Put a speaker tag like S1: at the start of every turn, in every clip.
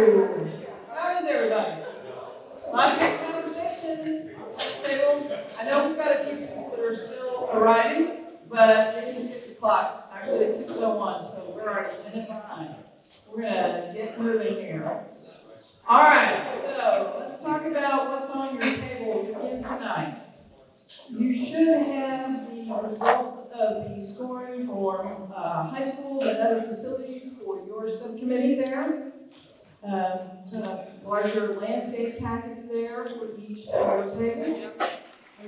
S1: How is everybody? A lot of good conversation at the table. I know we've got a few people that are still arriving, but it is 6 o'clock. Actually, it's 6:01, so we're already a minute behind. We're going to get moving here. All right, so let's talk about what's on your tables again tonight. You should have the results of the scoring for high schools and other facilities for your subcommittee there. Kind of larger landscape packets there for each of your tables.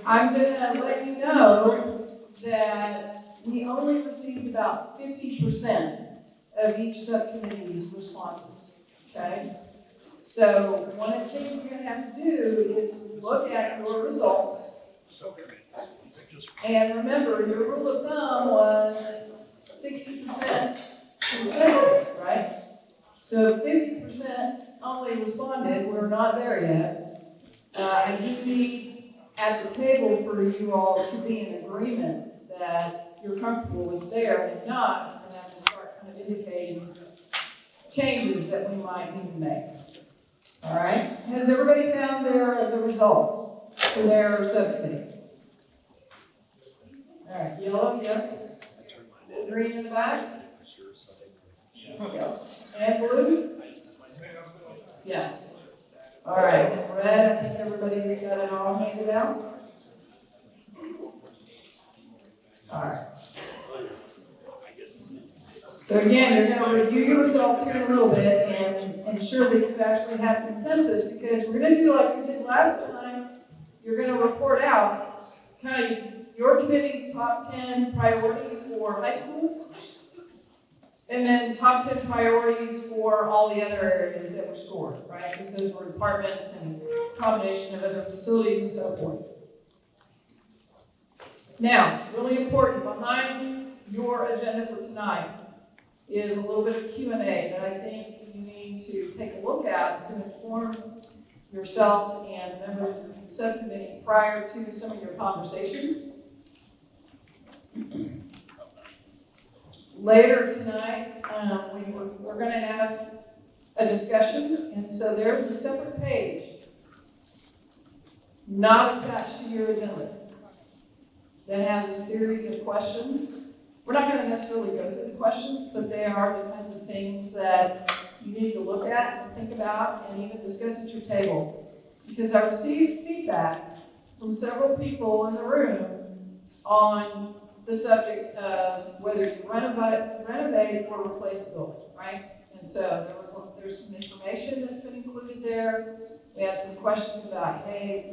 S1: I'm going to let you know that we only received about 50% of each subcommittee's responses, okay? So one of the things you're going to have to do is look at your results. And remember, your rule of thumb was 60% consensus, right? So 50% only responded. We're not there yet. I do need at the table for you all to be in agreement that you're comfortable it's there. And if not, I'm going to have to start kind of indicating changes that we might need to make. All right? Has everybody found the results for their subcommittee? All right, yellow, yes. Green in the back? Yes. And blue? Yes. All right, and red, I think everybody's got it all handed out. All right. So again, you're going to review your results here in a little bit and ensure that you actually have consensus, because we're going to do like we did last time. You're going to report out kind of your committee's top 10 priorities for high schools, and then top 10 priorities for all the other areas that were scored, right? Because those were departments and combination of other facilities and so forth. Now, really important, behind your agenda for tonight is a little bit of Q&A that I think you need to take a look at to inform yourself and members of the subcommittee prior to some of your conversations. Later tonight, we're going to have a discussion, and so there's a separate page not attached to your agenda that has a series of questions. We're not going to necessarily go through the questions, but they are the kinds of things that you need to look at and think about and even discuss at your table. Because I received feedback from several people in the room on the subject of whether you renovate or replace the building, right? And so there's some information that's been included there. We had some questions about, hey,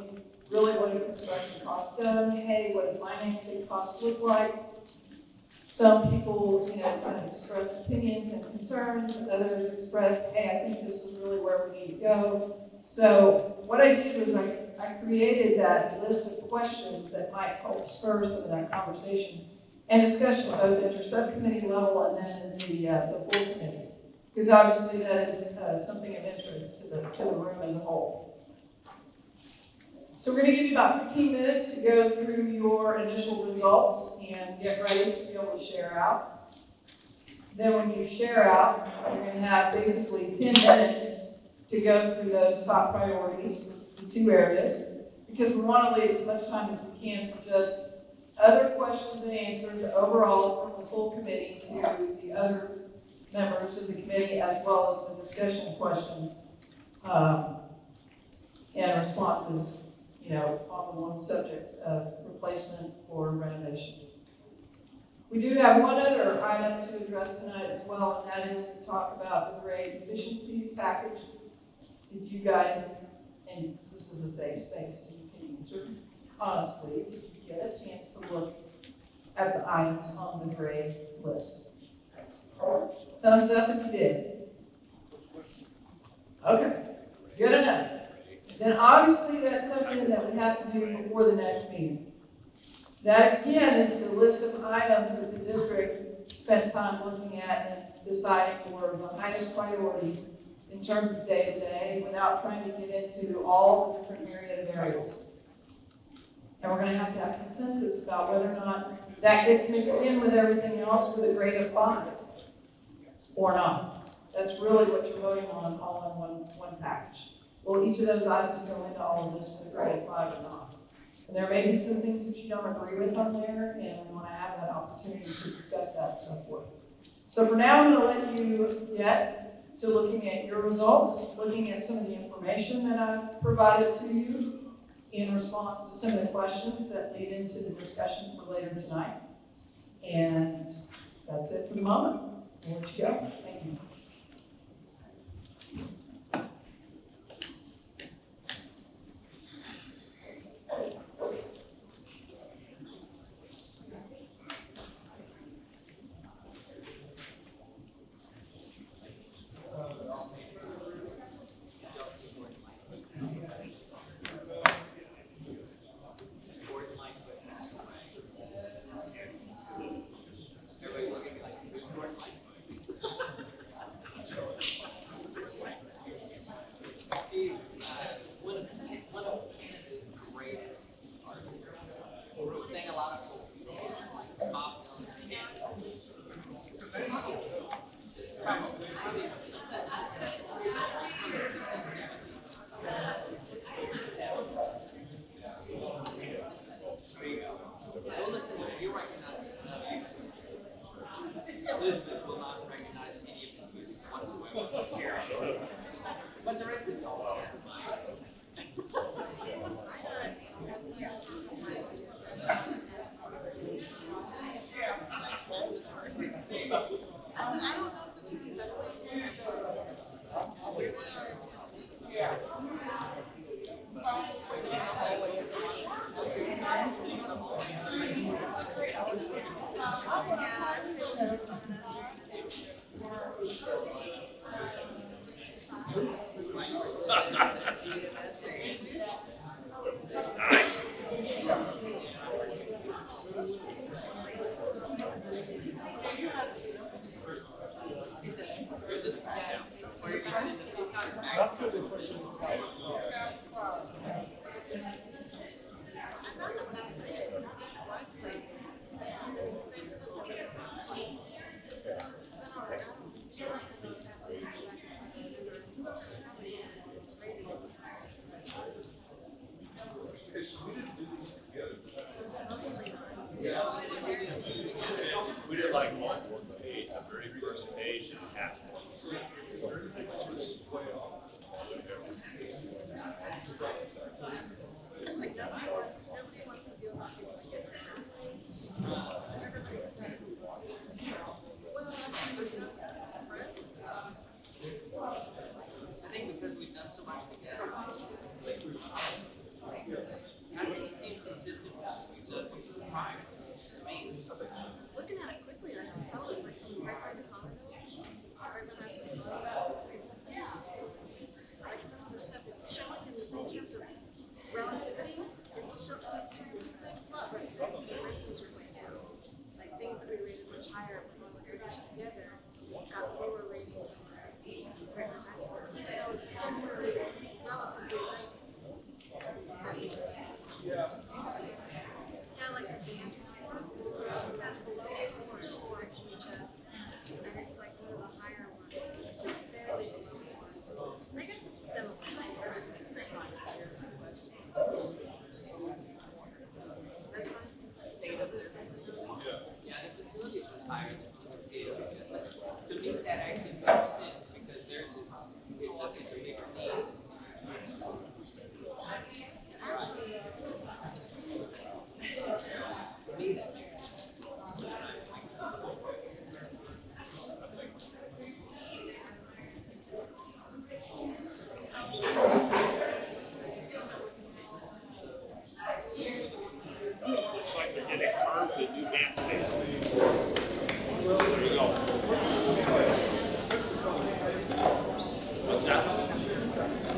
S1: really what do construction costs done? Hey, what do financing costs look like? Some people, kind of expressed opinions and concerns. Others expressed, hey, I think this is really where we need to go. So what I did was I created that list of questions that might help spur some of that conversation and discussion both at your subcommittee level and then as the full committee. Because obviously that is something of interest to the room as a whole. So we're going to give you about 15 minutes to go through your initial results and get ready to be able to share out. Then when you share out, you're going to have basically 10 minutes to go through those top priorities in 2 areas, because we want to leave as much time as we can for just other questions and answers overall from the full committee to the other members of the committee, as well as the discussion questions and responses, on the one subject of replacement or renovation. We do have one other item to address tonight as well, and that is to talk about the grade efficiencies package. Did you guys, and this is a safe space, so you can answer honestly, did you get a chance to look at the items on the grade list? Thumbs up if you did. Okay, good enough. Then obviously that's something that we have to do before the next meeting. That again is the list of items that the district spent time looking at and deciding were the highest priority in terms of day-to-day without trying to get into all the different myriad of areas. And we're going to have consensus about whether or not that gets mixed in with everything else with a grade of 5 or not. That's really what you're voting on all in one package. Will each of those items go into all of this with grade 5 or not? And there may be some things that you don't agree with on there, and we want to have that opportunity to discuss that and so forth. So for now, I'm going to let you get to looking at your results, looking at some of the information that I've provided to you in response to some of the questions that lead into the discussion for later tonight. And that's it for the moment. I'll let you go. Thank you.
S2: Elizabeth will not recognize any of the music whatsoever. But the rest of it all.
S3: I don't know if the two can
S4: We did like one page, the very first page and half.
S3: It's like nobody wants to feel like
S2: I think because we've done so much together, it seems consistent with what we've done prior. I mean,
S3: looking at it quickly, I can tell it like from right to college. Like some of the stuff it's showing in terms of relativity, it's showing in the same spot, but the ratings are way down. Like things that we rated much higher when all the grades are together got lower ratings than regular high school. Even though it's similar relatively ranked. That makes sense. Yeah, like the band performance has below a 4 score in GHS, and it's like one of the higher ones. It's just barely below 4. I guess it's similar.
S2: yeah, the facility was higher than GCISD, but to me that actually makes sense because theirs is it's a bigger need.
S3: Actually,
S2: To me that makes sense.
S4: Looks like they're getting turf and new band space. There you go. What's that?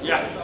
S4: Yeah.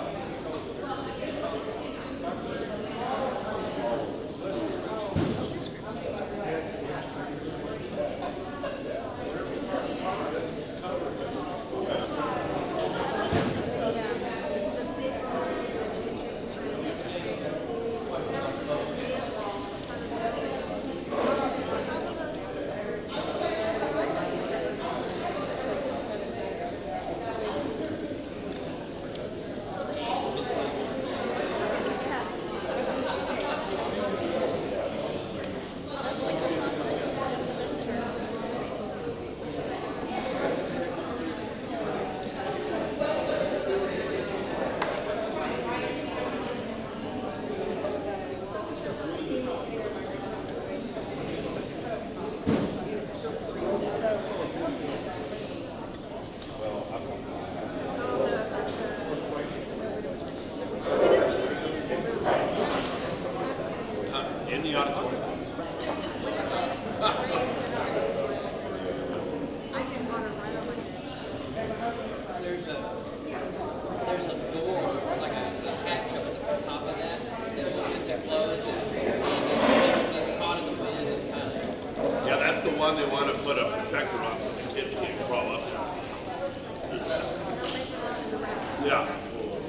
S4: Yeah,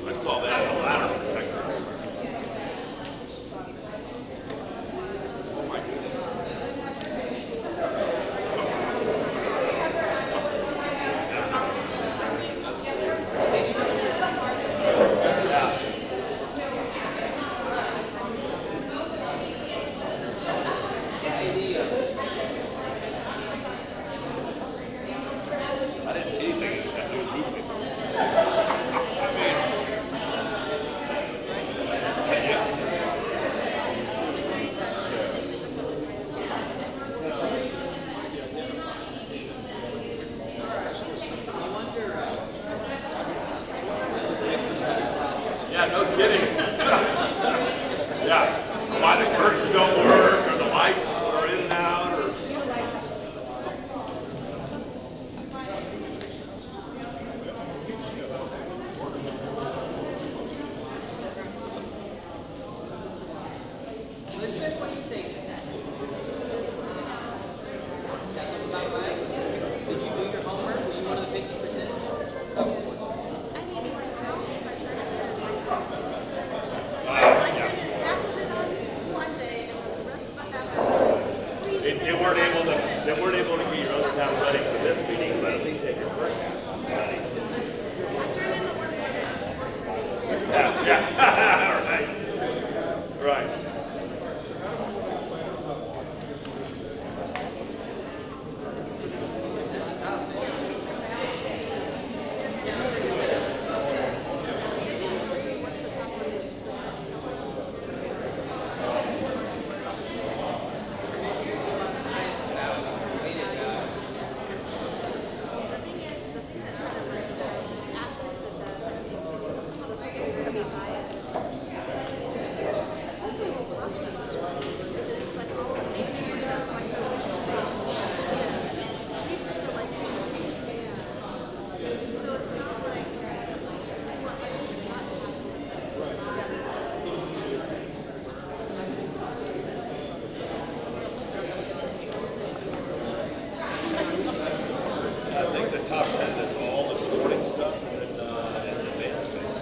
S4: I saw that, the ladder protector. Oh my goodness. Yeah. I didn't see anything except doing roofing. I mean, yeah. Yeah, no kidding. Yeah. Why the curtains don't work or the lights are in and out or.
S2: Elizabeth, what do you think? That looks about right? Did you do your homework? Were you one of the 50%?
S3: I need to find out if I turn it in. I
S4: Yeah.
S3: turned it half of it on one day and the rest of the half I squeezed
S4: They
S3: in.
S4: weren't able to. They weren't able to get your other half ready for this meeting, but at least they had your first half ready.
S3: I turned in the ones where they just worked together.
S4: Yeah, yeah. Right. Right.
S3: The thing that kind of like asterisks at that, I think, is some of the stuff that we're gonna be biased. Hopefully won't cost that much money. It's like all the maintenance stuff, like the windscreens. We just feel like, yeah. So it's not like, what I think is not happening, it's just biased.
S4: I think the top 10 is all the sporting stuff and then advanced space.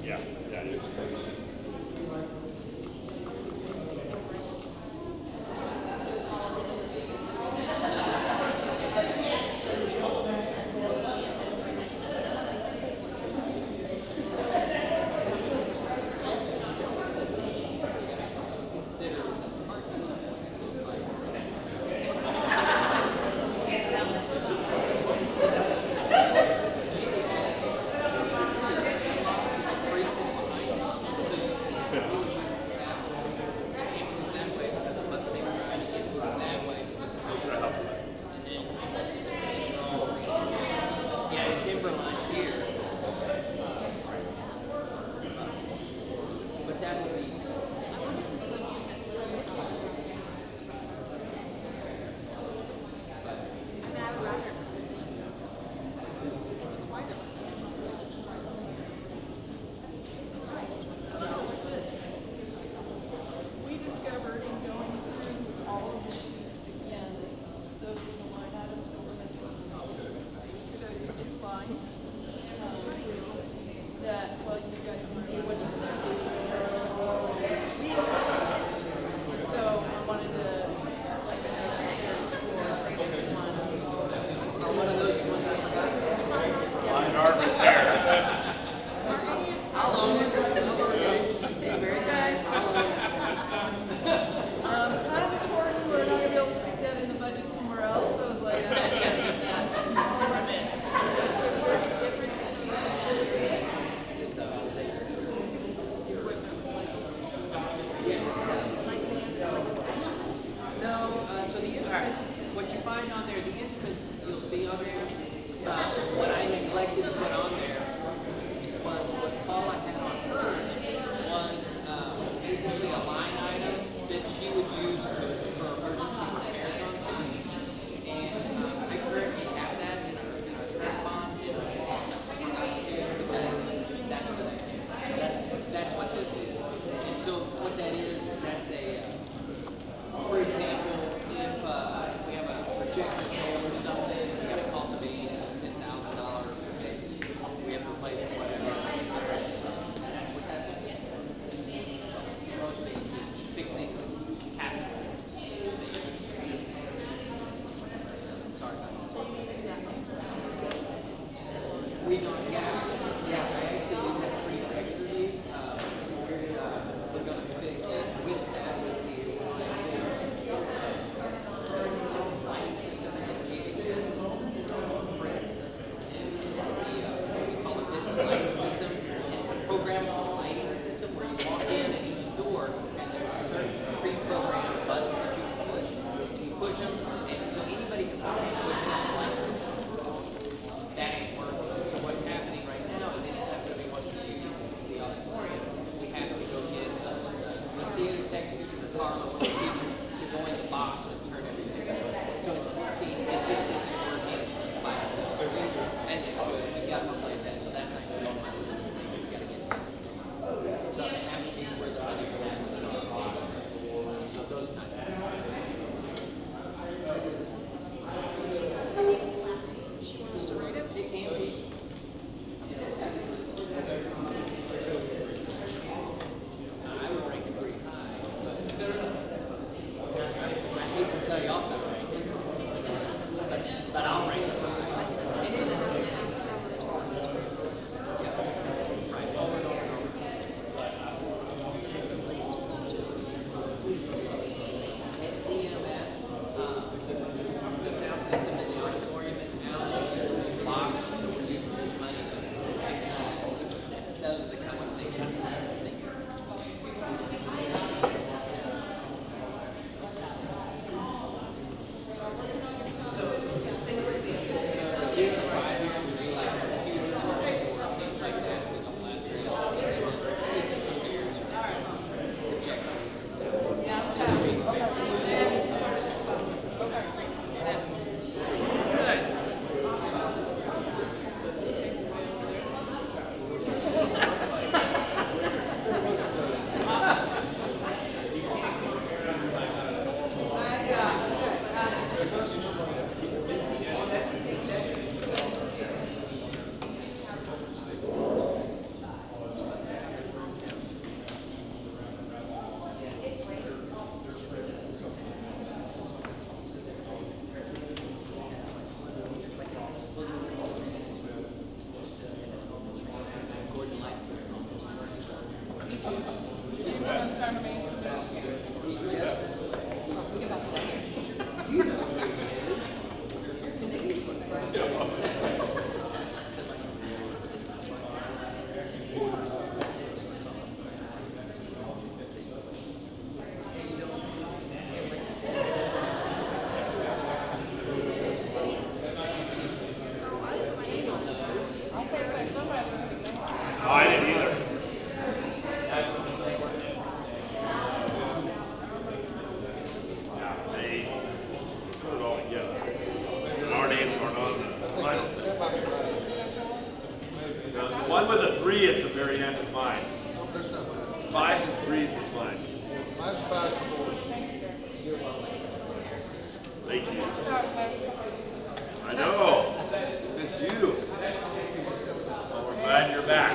S4: Yeah, that is.
S2: programmable lighting system where you walk in at each door and there's certain pre-programmed buttons that you can push, and you push them, and so anybody can push that light switch. That ain't working. So what's happening right now is anytime somebody wants to use the auditorium, we have to go get the theater tech students, the Carla, one of the teachers, to go in the box and turn everything on. So it's working, it just isn't working by itself. As it should. We've got to replace that, so that's not good. We've got to get that. Doesn't have to be where the money for that. So those kind of things.
S3: She wants to rate it.
S2: It can be. I would rank it pretty high, but I hate to tell you off the rank, but I'll rank it high. And it's, yeah, right, over and over and over. At CMS, the sound system in the auditorium is out of the box, so we're using this money to make that. Those are the kind of things I'm thinking.
S4: Oh, I didn't either. Yeah, they put it all together. Our names aren't on the line. The one with a 3 at the very end is mine. 5s and 3s is mine.
S5: Mine's 5 and 4.
S4: Thank you. I know. It's you. Well, we're glad you're back.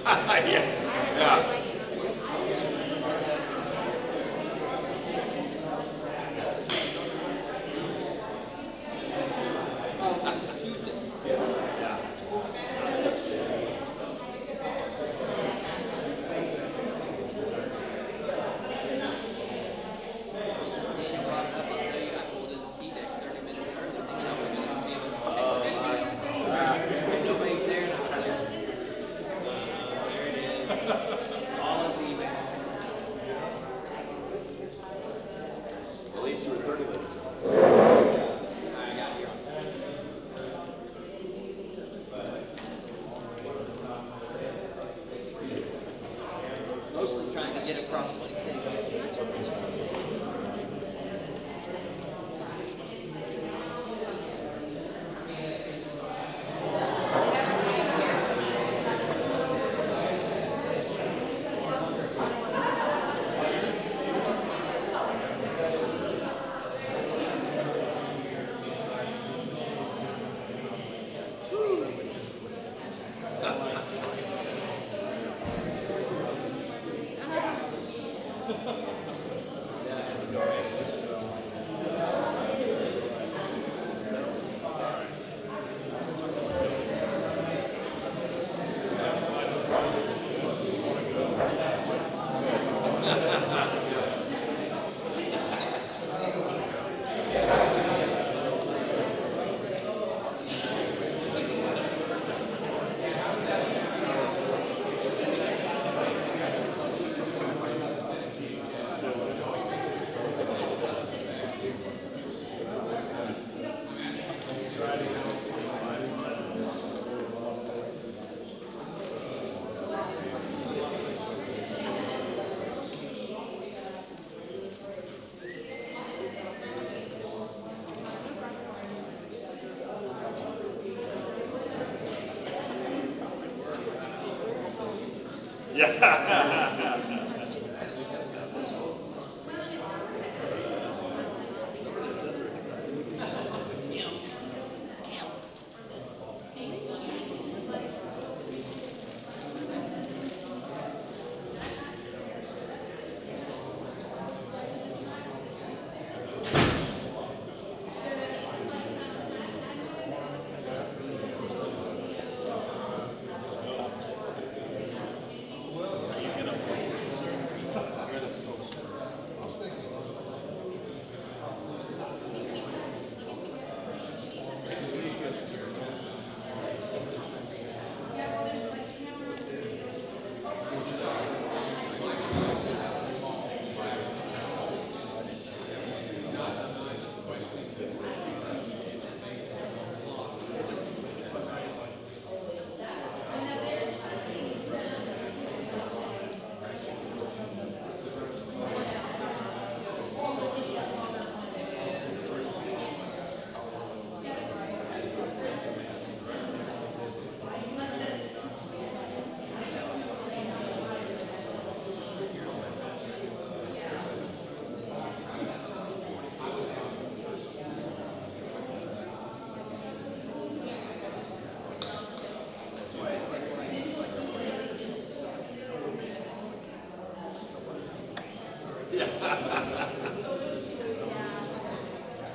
S4: Yeah.
S2: Daniel brought it up, I'll tell you, I pulled in the key deck 30 minutes early, thinking I was gonna be able to take 50. And nobody's there, and I was like, there it is. All is even.
S4: At least you were 30 minutes.
S2: I got here on time. Mostly trying to get across 26.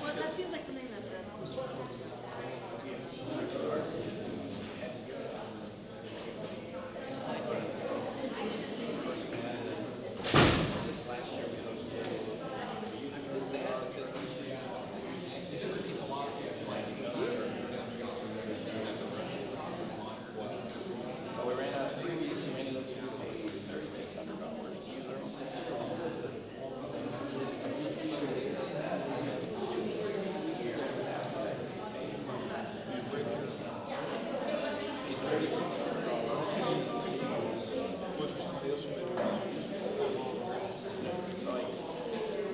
S3: Well, that seems like something that the
S6: We ran out of freebies, so we ended up paying $3,600 to use our own.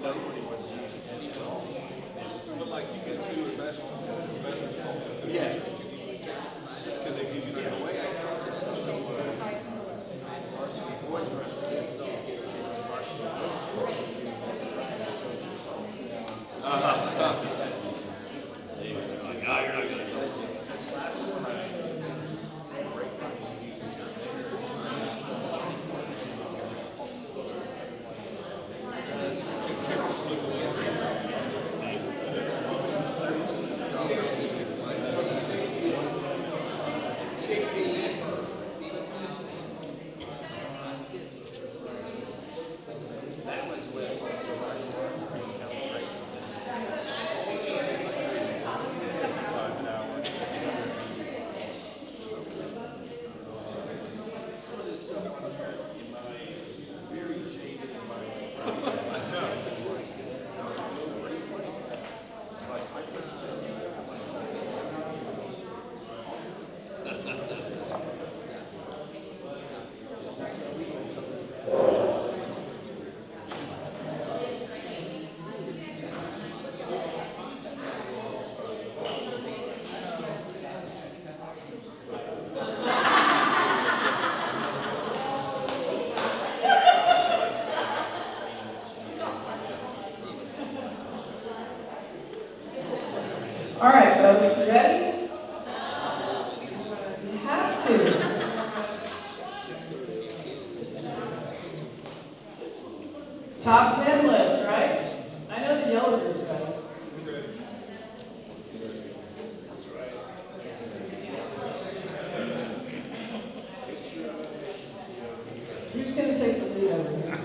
S6: Nobody was using any at all.
S5: But like you get to the best.
S6: Yeah.
S5: Because they give you that.
S6: The way I tried to sell them varsity boys wrestling is don't get to varsity
S4: Like, ah, you're not gonna do it.
S6: This last one, I break my knee.
S1: All right, folks, you ready? You have to. Top 10 list, right? I know the yellow group's ready. Who's going to take the lead over here?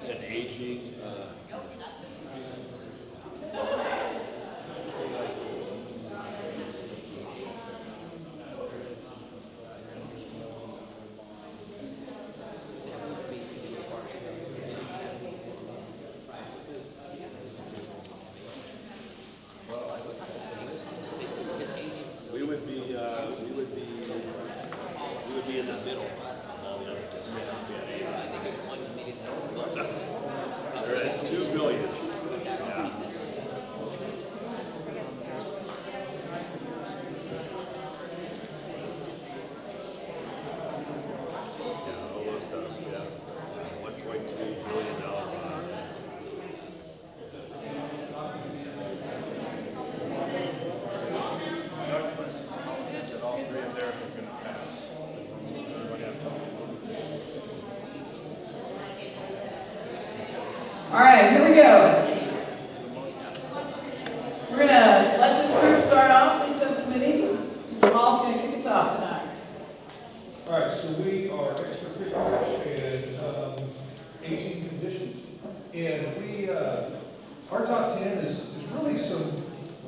S5: And aging, we would be, we would be in the middle of all the other districts if we had aging. There is 2 billion. Yeah. Yeah, almost, yeah, $1.2 billion bond.
S4: All three of theirs are gonna pass. Everybody have to talk.
S1: All right, here we go. We're going to let this group start off, these subcommittees. Mr. Hall's going to kick us off tonight.
S5: All right, so we are extracurriculars and aging conditions. And we, our top 10 is really some,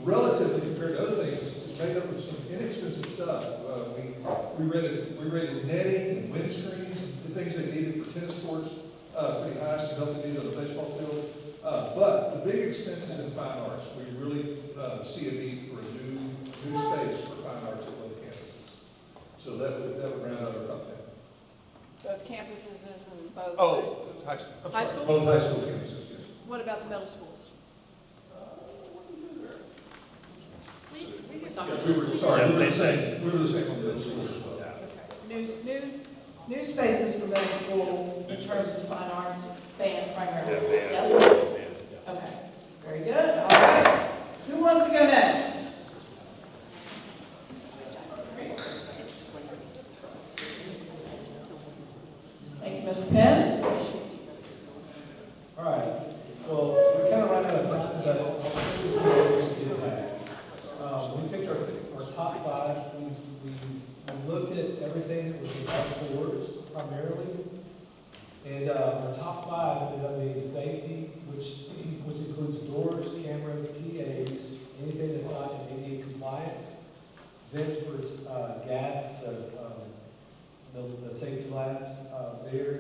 S5: relatively compared to other things, is made up of some inexpensive stuff. We rated netting and wind screens, the things they needed for tennis courts, pretty high, so help the need of the baseball field. But the big expenses in fine arts, we really see a need for a new space for fine arts at both campuses. So that would round out our top 10.
S1: Both campuses is in both.
S5: Oh, high school. I'm
S1: High
S5: sorry.
S1: school?
S5: Both high school campuses, yes.
S1: What about the middle schools?
S5: Yeah, we were the same on the middle school as well.
S1: New spaces for middle school in terms of fine arts, band primarily.
S4: Yeah, band.
S1: Yes? Okay, very good. All right. Who wants to go next? Thank you, Mr. Penn.
S7: All right, well, we kind of ran out of time, but I'll get back. We picked our top 5. We looked at everything that was about doors primarily. And our top 5 ended up being safety, which includes doors, cameras, PAs, anything that's not in ADA compliance. Vents for gas, the safety labs there.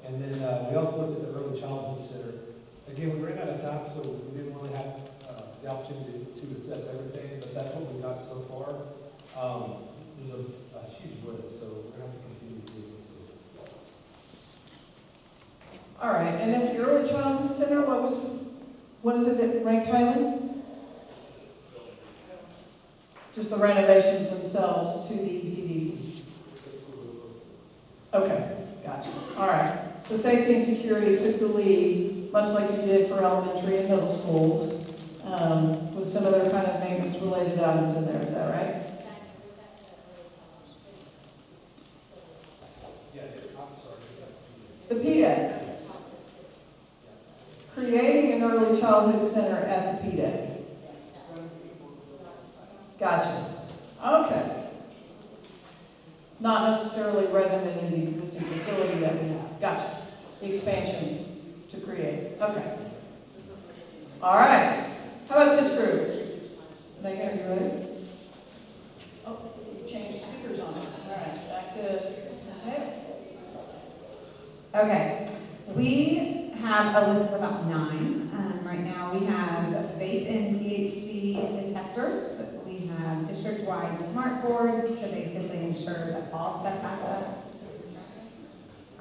S7: And then we also looked at the early childhood center. Again, we ran out of time, so we didn't really have the opportunity to assess everything, but that's what we got so far. There's a huge list, so we're going to have to continue to do this.
S1: All right, and at the early childhood center, what is it that ranked highly? Just the renovations themselves to the ECDC. Okay, gotcha. All right. So safety and security took the lead, much like you did for elementary and middle schools, with some other kind of maintenance-related items in there. Is that right?
S7: Yeah, I'm sorry.
S1: The PDA. Creating an early childhood center at the PDA. Gotcha. Okay. Not necessarily renovating the existing facility that we have. Gotcha. The expansion to create. Okay. All right. How about this group? Megan, are you ready? Oh, you changed speakers on it. All right. Back to Ms. Hale.
S8: Okay, we have a list of about 9. Right now we have vape and THC smoke detectors. We have district-wide smart boards to basically ensure that all step back up.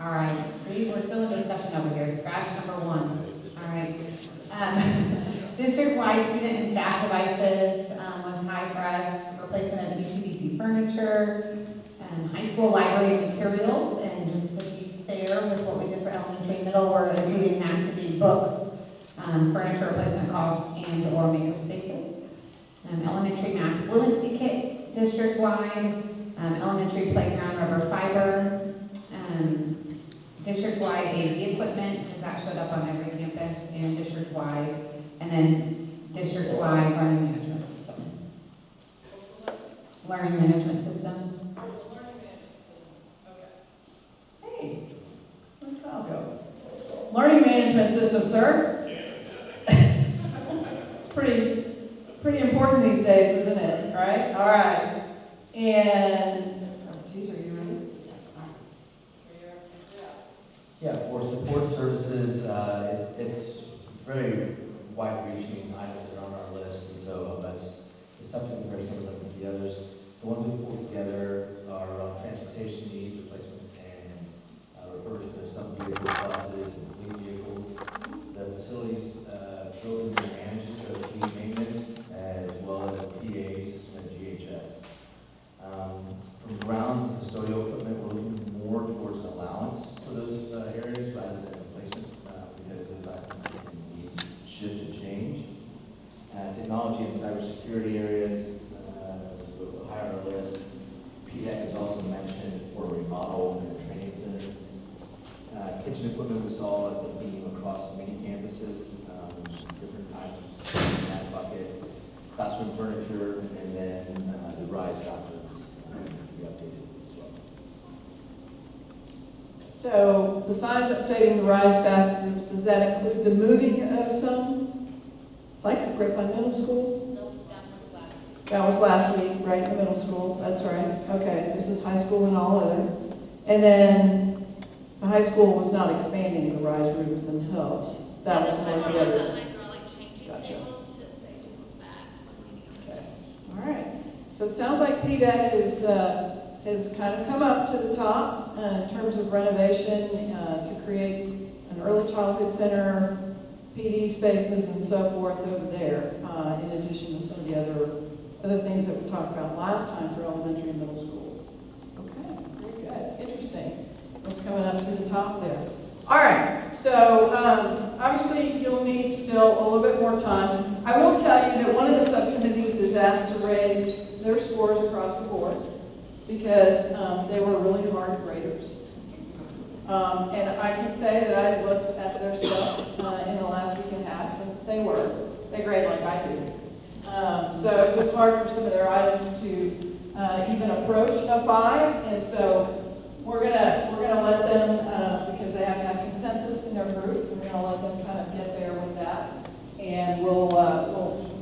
S8: All right, see, we're still in discussion over here. Scratch number one. All right. District-wide student and staff devices was high for us. Replacement of UCBC furniture, high school library materials, and just to be fair with what we did for elementary and middle, we're including that to be books, furniture replacement costs, and/or maker spaces. Elementary math fluency kits, district-wide, elementary playground rubber fiber, district-wide AV equipment, because that showed up on every campus, and district-wide, and then district-wide learning management system. Learning management system.
S1: Oh, the learning management system, okay. Hey, where'd Kyle go? Learning management system, sir? It's pretty important these days, isn't it? Right? All right. And, oh, geez, are you ready?
S9: Yeah, for support services, it's very wide-reaching items that are on our list, and so that's tough to compare some of them with the others. The ones we pulled together are transportation needs, replacement, and refurbishment of some vehicles, buses, and fleet vehicles. The facilities building and manages the fleet maintenance, as well as a PA system at GHS. From grounds and custodial equipment, we're looking more towards an allowance for those areas rather than replacement, because those items needs shift and change. Technology and cybersecurity areas, is a little higher on the list. PDEC is also mentioned for remodel and a training center. Kitchen equipment we saw as a theme across many campuses, different items in that bucket. Classroom furniture, and then the RISE bathrooms to be updated as well.
S1: So besides updating the RISE bathrooms, does that include the moving of some? Like at Grapevine Middle School? That was last week, right, in middle school, that's right. Okay, this is high school and all other. And then the high school was not expanding the RISE rooms themselves. That was one of the others. Gotcha. Okay, all right. So it sounds like PDEC has kind of come up to the top in terms of renovation to create an early childhood center, PD spaces, and so forth over there, in addition to some of the other things that we talked about last time for elementary and middle school. Okay, very good. Interesting. What's coming up to the top there? All right, so obviously you'll need still a little bit more time. I will tell you that one of the subcommittees is asked to raise their scores across the board because they were really hard graders. And I can say that I looked at their stuff in the last week and a half, and they grade like I do. So it was hard for some of their items to even approach a 5, and so we're gonna let them, because they have to have consensus in their group, we're gonna let them kind of get there with that. And we'll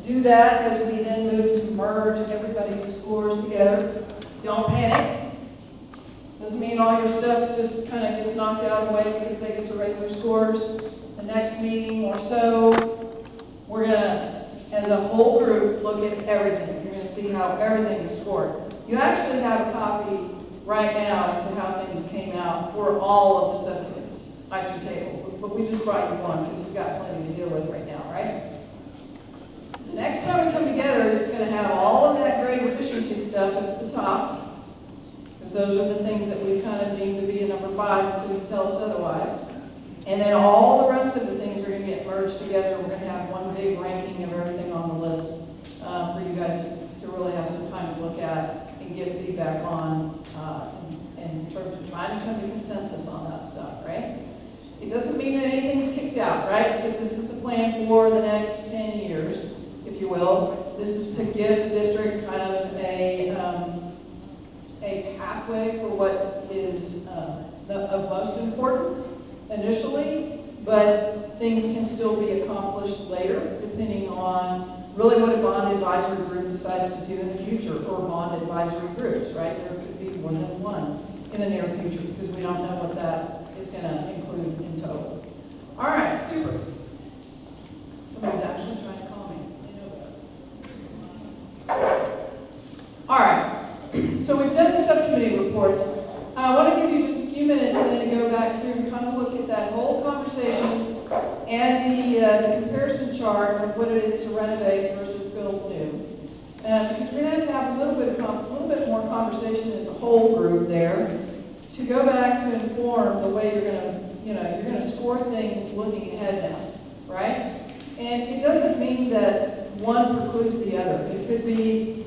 S1: do that as we then move to merge everybody's scores together. Don't panic. Doesn't mean all your stuff just kind of gets knocked out of the way because they get to raise their scores. The next meeting or so, we're gonna, as a whole group, look at everything. You're gonna see how everything is scored. You actually have a copy right now as to how things came out for all of the subcommittees at your table. But we just brought you one because you've got plenty to deal with right now, right? The next time we come together, it's going to have all of that grade efficiency stuff at the top, because those are the things that we've kind of deemed to be a number 5 until you tell us otherwise. And then all the rest of the things are going to get merged together. We're going to have one big ranking of everything on the list for you guys to really have some time to look at and give feedback on in terms of trying to come to consensus on that stuff, right? It doesn't mean that anything's kicked out, right? Because this is the plan for the next 10 years, if you will. This is to give the district kind of a pathway for what is of most importance initially, but things can still be accomplished later, depending on really what a bond advisory group decides to do in the future, or bond advisory groups, right? There could be more than one in the near future, because we don't know what that is going to include in total. All right, super. Somebody's actually trying to call me. I know that. So we've done the subcommittee reports. I want to give you just a few minutes and then go back through and kind of look at that whole conversation and the comparison chart of what it is to renovate versus build new. Because we're going to have a little bit more conversation as a whole group there to go back to inform the way you're going to score things looking ahead now, right? And it doesn't mean that one precludes the other. It could be,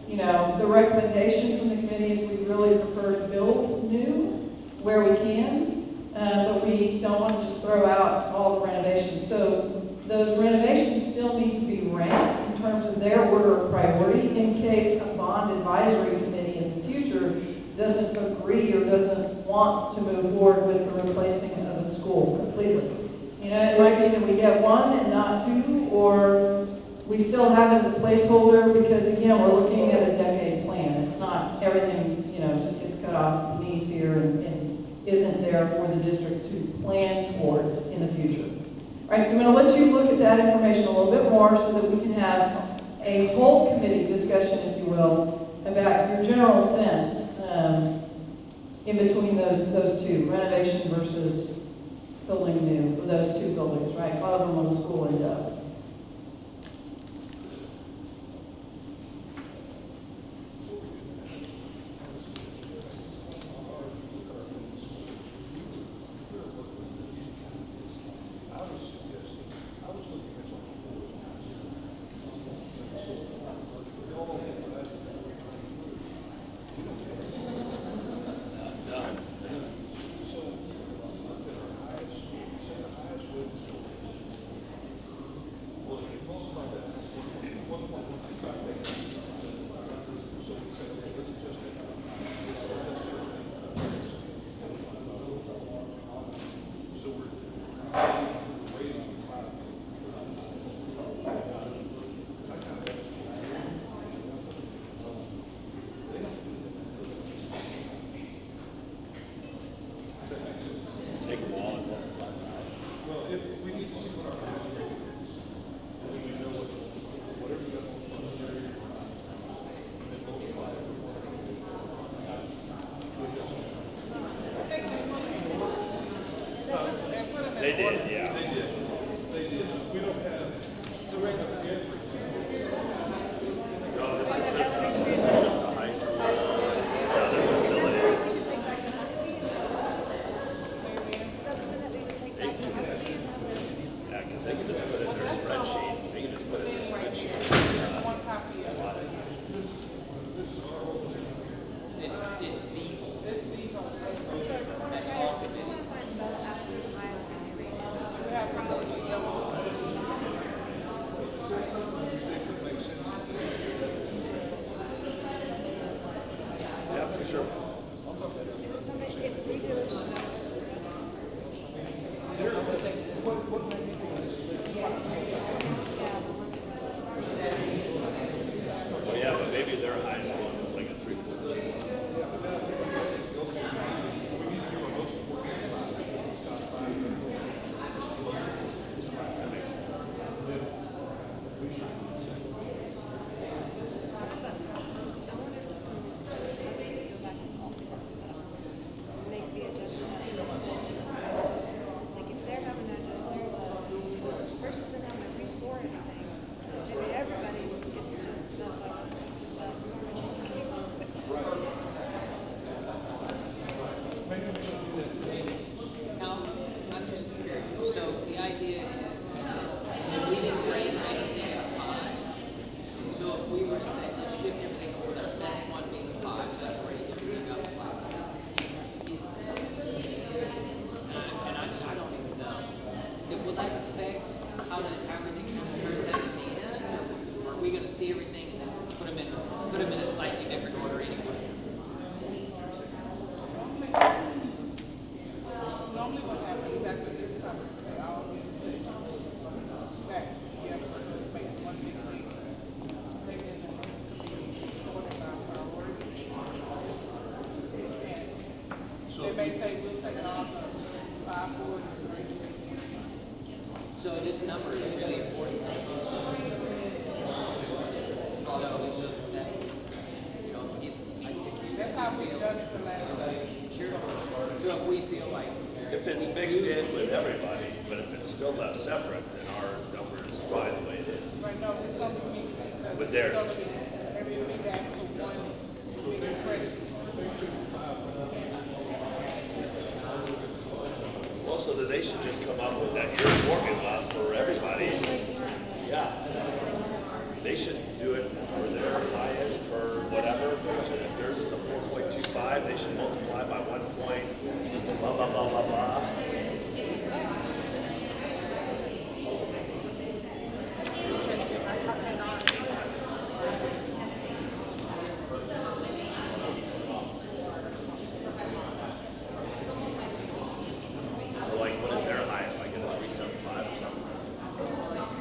S1: the recommendation from the committee is we really prefer to build new where we can, but we don't want to just throw out all the renovations. So those renovations still need to be ranked in terms of their order of priority in case a bond advisory committee in the future doesn't agree or doesn't want to move forward with the replacing of a school completely. It might be that we get one and not two, or we still have it as a placeholder because, again, we're looking at a decade plan. It's not everything, just gets cut off at the knees here and isn't there for the district to plan towards in the future. All right, so I'm going to let you look at that information a little bit more so that we can have a whole committee discussion, if you will, about your general sense in between those two, renovation versus building new, for those two buildings, right? Bottom Middle School and Dove.
S4: They did, yeah. No, this is just the high school. Other facilities.
S3: We should take back to Huckabee and is that something that we would take back to Huckabee and have them do?
S4: Yeah, because they can just put it in their spreadsheet. They can just put it in their spreadsheet.
S3: So if we want to find the absolute highest thing we rate, we have promised to yellow.
S4: Yeah, for sure.
S3: Is it something, if we do it, should
S4: Well, yeah, but maybe their highest one was like a 3.7. That makes sense.
S3: I wonder if it's something we suggest that we go back and call for stuff, make the adjustment. Like if they're having to adjust theirs up versus them having to rescore anything, maybe everybody's gets adjusted up like
S2: Now, I'm just curious, so the idea is that we didn't rate anything a 5. So if we were to say, let's shift everything forward, our best one being a 5, so let's raise everything up slightly. Is that, I don't even know, will that affect how everything turns out at the end? Or are we gonna see everything and then put them in a slightly different order anyway?
S10: Normally what happens after this conference, they all get back together, make one big thing. Maybe it's sorted by priority. And they may say, we'll take it off of 5, 4, and 3.
S2: So this number is really important. So that, Do what we feel like.
S4: If it's mixed in with everybody's, but if it's still left separate, then our number is fine the way it is.
S10: Right now, it's something we, because
S4: But
S10: it's
S4: there's-
S10: gonna be, maybe it'll be back to one big impression.
S4: Well, so that they should just come up with that year formula for everybody. Yeah. They should do it for their highest for whatever, which if theirs is a 4.25, they should multiply by 1 point, blah, blah, blah, blah, blah. So like, what is their highest, like in a 375 or something?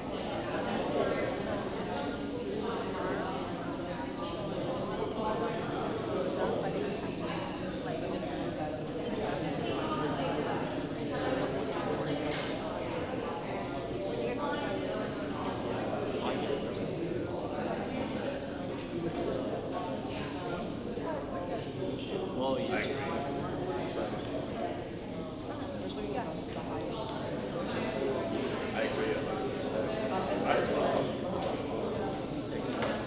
S6: Well,
S4: I agree. I agree 100%. Might as well. Makes sense.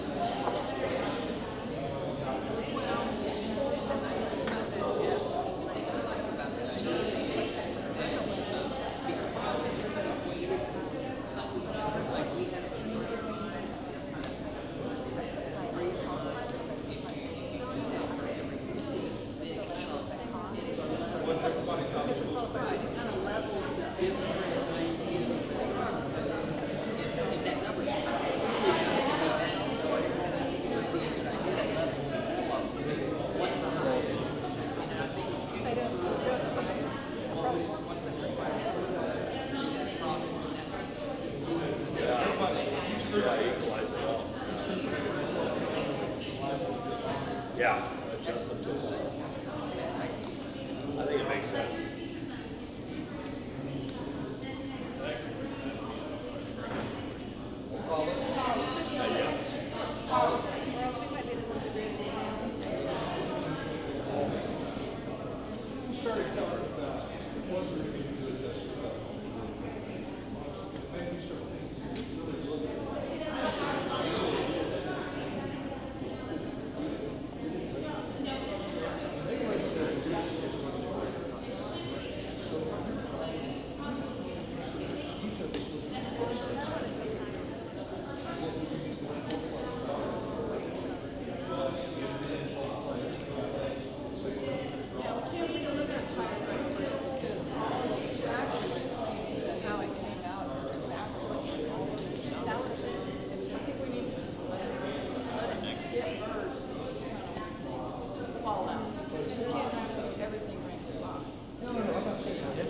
S4: Yeah, equalize it all. Yeah, adjust them to it. I think it makes sense.
S3: Or else we might be the ones that read it.
S5: We started covering what we're going to do with this. Maybe start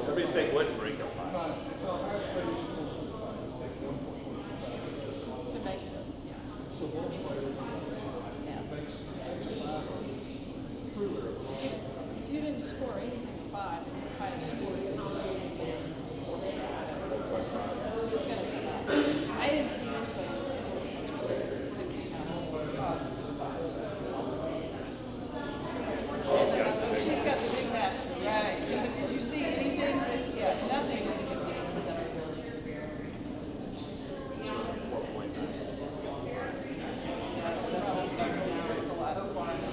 S4: Everything wouldn't break a 5.
S10: To make it, if you didn't score anything 5, and your highest score is it's gonna come out. I didn't see anybody that scored that came out. Cost was 5, so. Oh, she's got the big master, right? Did you see anything? Yeah, nothing.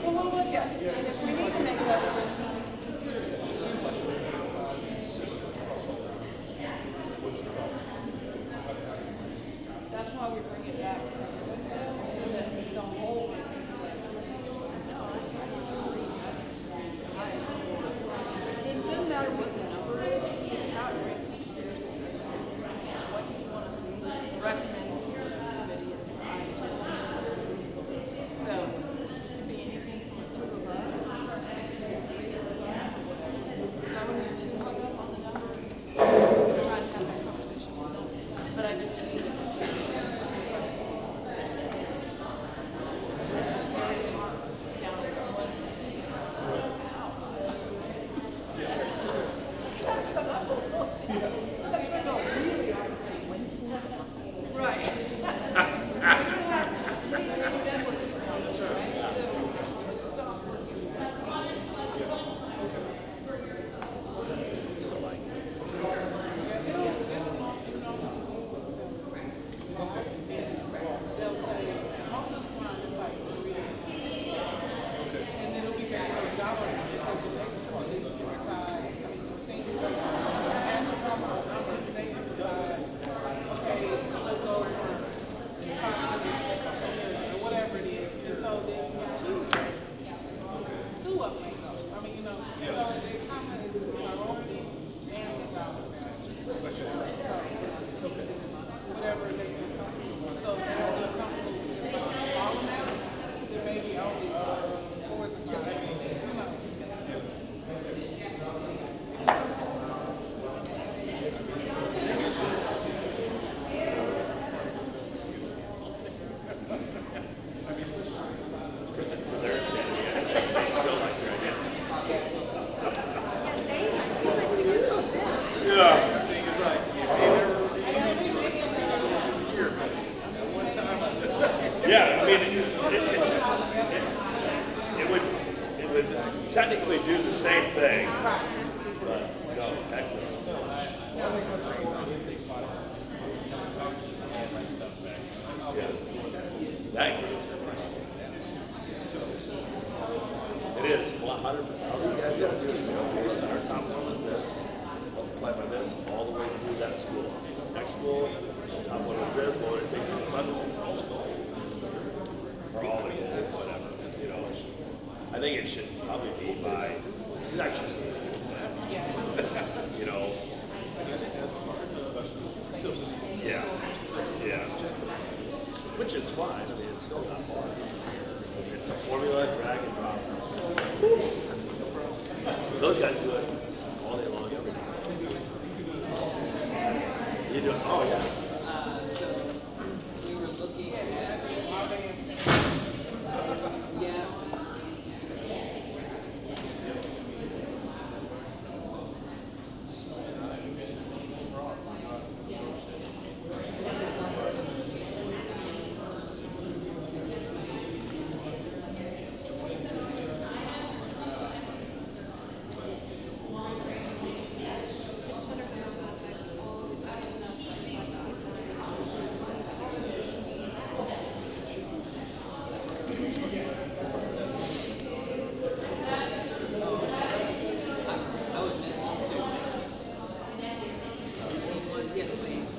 S10: Well, we'll look at it, and if we need to make that adjustment, we can consider it. That's why we bring it back to everybody, so that we don't hold it and say, no, I disagree. It doesn't matter what the number is, it's how it ranks each year. What you want to see, recommended to this committee is the items that want us to do. So, it could be anything from 2 above
S4: technically do the same thing,
S10: Right.
S4: but no, heck no. Yeah. That it is 100%. All these guys got to do is say, okay, so our top one is this, multiply by this all the way through that school. Next school, top one is this, we're going to take the front of the whole school. Or all the kids, whatever. You know, I think it should probably be by section. You know. Yeah. Yeah. Which is fine. I mean, it's still not hard. It's a formula, drag and drop. Those guys do it all day long, every day. You do it? Oh, yeah.
S2: So we were looking at, yeah.
S3: I just wonder how much that affects all these other stuff that we have to get
S2: I was missing it too. Yes, please.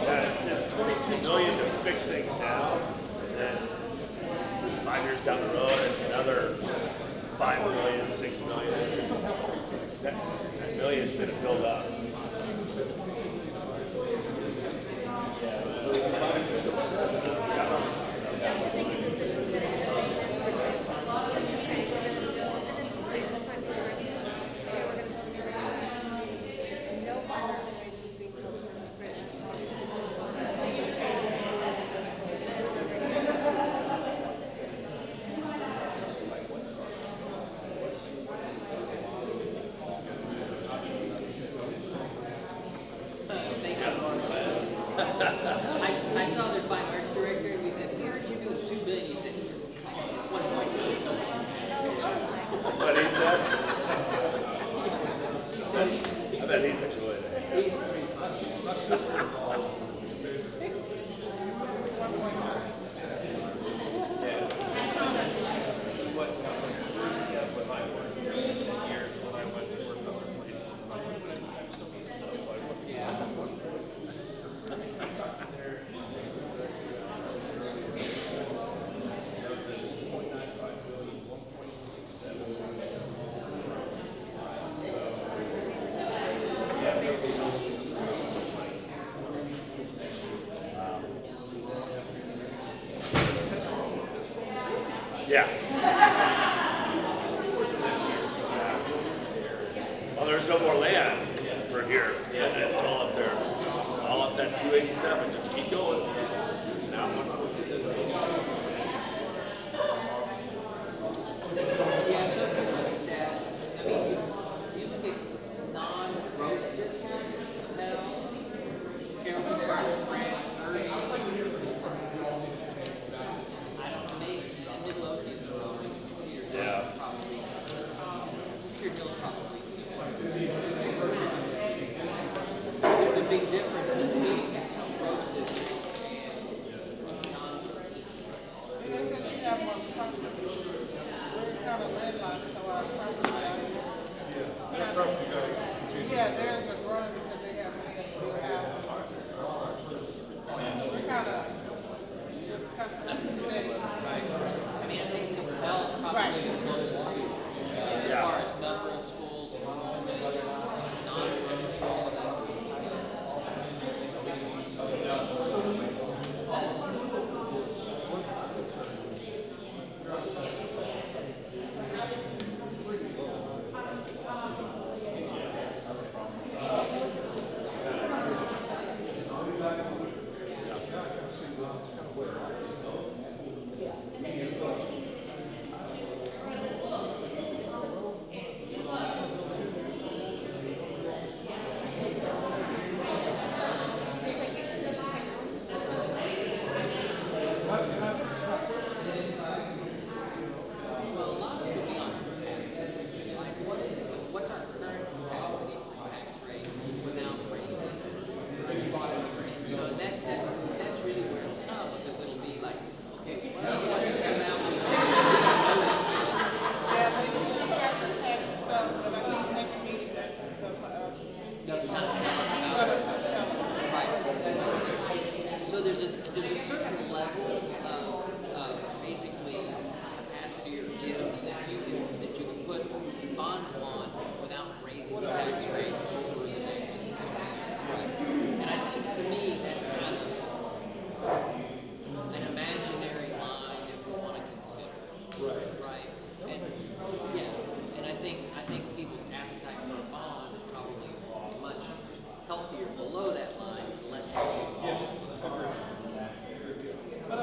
S4: Yeah, it's 22 million to fix things now, and then 5 years down the road, it's another 5 million, 6 million. That million's gonna build up.
S3: Don't you think the decision's gonna be the same then, for example? Okay, we're gonna do, and it's right, that's fine for the right decision. Okay, we're gonna build new students. No fine art space is being built for Britain.
S2: I saw their fine arts director, and we said, we heard you doing $2 billion. He said, it's 1.8.
S4: That's what he said. I bet he's enjoying it.
S6: What screwed me up was I worked for 10 years when I went to work other places. And I wouldn't have some of the stuff I worked
S4: Yeah. Well, there's no more land for here. Yeah, it's all up there. All up that 287. Just keep going. Now 114.
S2: Yeah, so if you look at that, I mean, you look at non-growth districts now, Carrollton, Garden, France, Irving. I don't know, maybe Midlothian's growing, Cedar
S4: Yeah.
S2: Hill probably, Cedar Hill probably. There's a big difference between growth districts and non-growth.
S10: Because you have more property. We're kind of landlocked, so our property value. Yeah, theirs are growing because they have land to build houses. We're kind of, just kind of steady.
S2: I mean, I think Bell is probably
S10: Right.
S2: the closest to, as
S4: Yeah.
S2: far as number of schools, non-growth, all of that.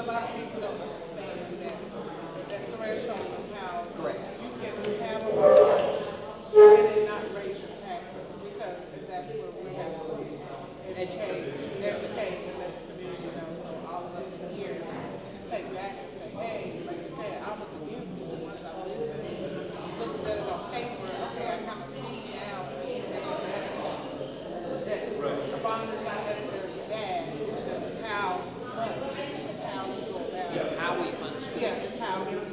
S10: lot of people don't understand that threshold of how
S2: Correct.
S10: you can have a car and then not raise your taxes, because that's what we have to do. Educate and let the community know, so all of us here can take back and say, hey, like you said, I was against it, but once I listened, looked at it on paper, okay, I kind of see now that the bond is not necessarily bad, it's just how much and how we go about it.
S2: It's how we function.
S10: Yeah, it's how we do it.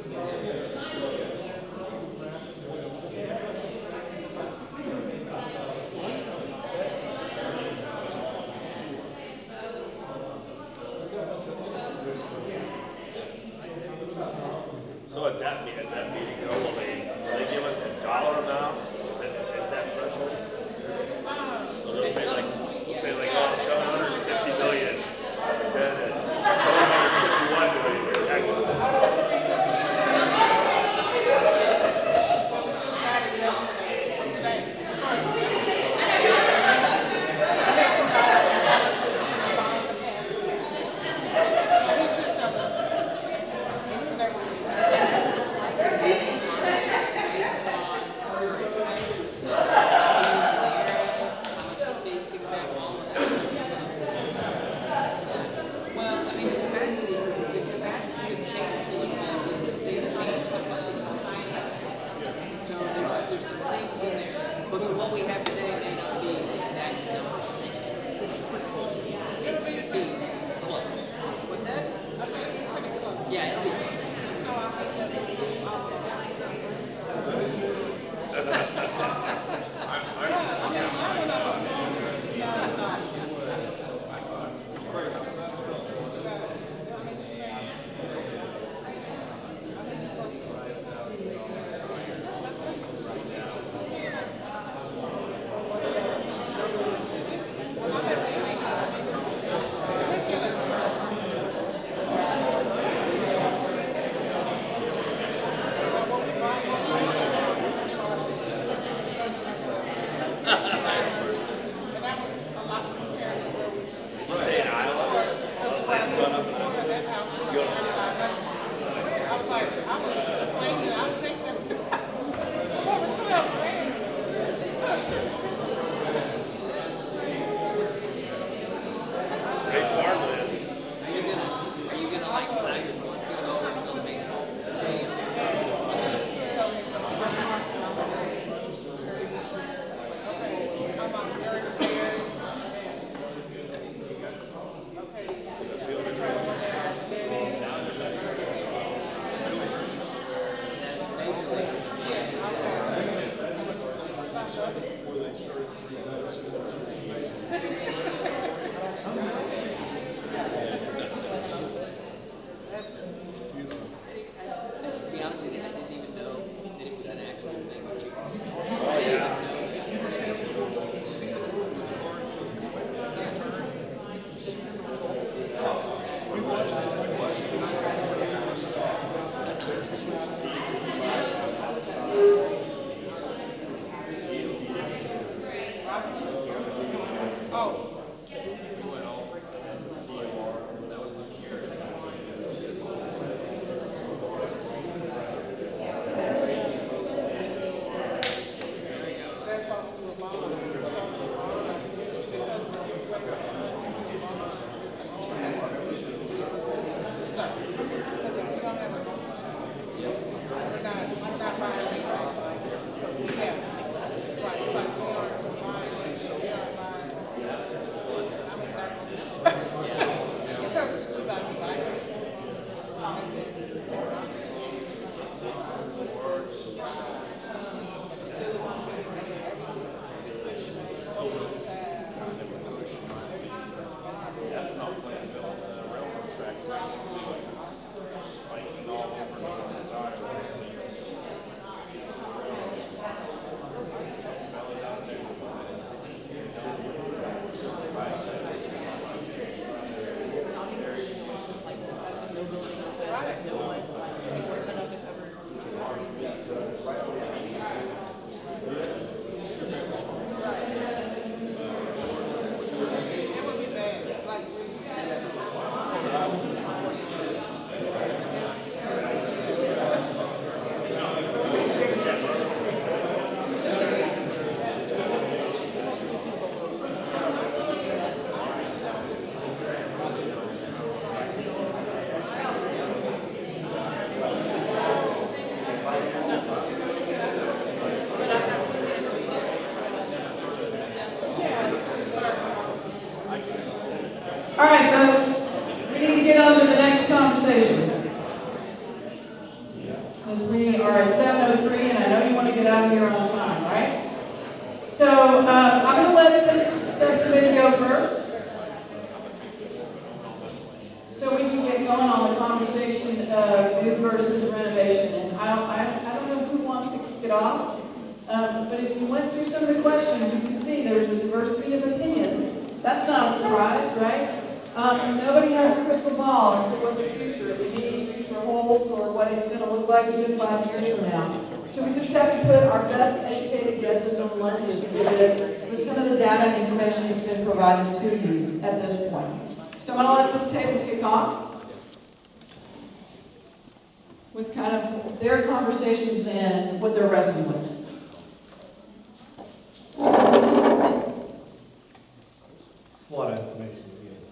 S4: So at that meeting, though, will they give us a dollar amount? Is that threshold? So they'll say like, oh, 750 million, then at 751 million, your taxes.
S2: States give back all of that. Well, I mean, the capacity could change a little bit if the state changes the funding. So there's some things in there, but for what we have today may not be the exact number. It should be close. What's that? Yeah, it'll be close.
S4: You say in Iowa, land's gone up in Iowa.
S10: I was like, I was complaining, I'm taking over 12 grand.
S4: Great farmland.
S2: Are you gonna like now you're going to go and build a baseball stadium?
S10: I'm on very scared.
S2: Major leagues. To be honest with you, I didn't even know that it was an actual thing. But
S10: Right.
S1: job. But if you went through some of the questions, you can see there's a diversity of opinions. That's not a surprise, right? Nobody has a crystal ball as to what the future, the immediate future holds, or what it's going to look like even 5 years from now. So we just have to put our best educated guesses and lenses to this with some of the data and information that's been provided to you at this point. So I'm going to let this table kick off with kind of their conversations and what they're wrestling with.
S7: A lot of information again.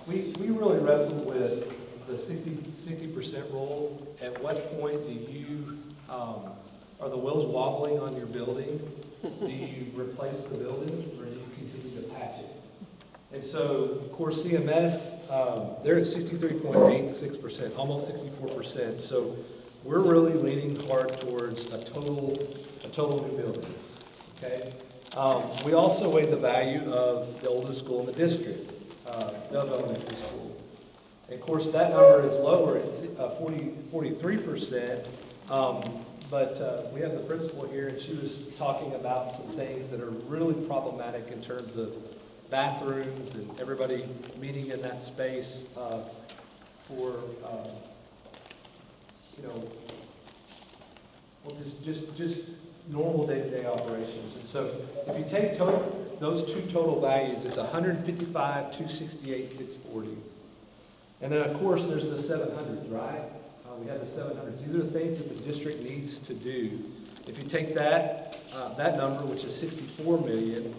S7: We really wrestled with the 60% rule. At what point do you, are the wheels wobbling on your building? Do you replace the building or do you continue to patch it? And so, of course, CMS, they're at 63.86%, almost 64%. So we're really leaning hard towards a total new building, okay? We also weighed the value of the oldest school in the district, Dove Elementary School. And of course, that number is lower, it's 43%. But we have the principal here, and she was talking about some things that are really problematic in terms of bathrooms and everybody meeting in that space for, just normal day-to-day operations. And so if you take those two total values, it's 155, 268, 640. And then, of course, there's the 700s, right? We have the 700s. These are the things that the district needs to do. If you take that number, which is 64 million,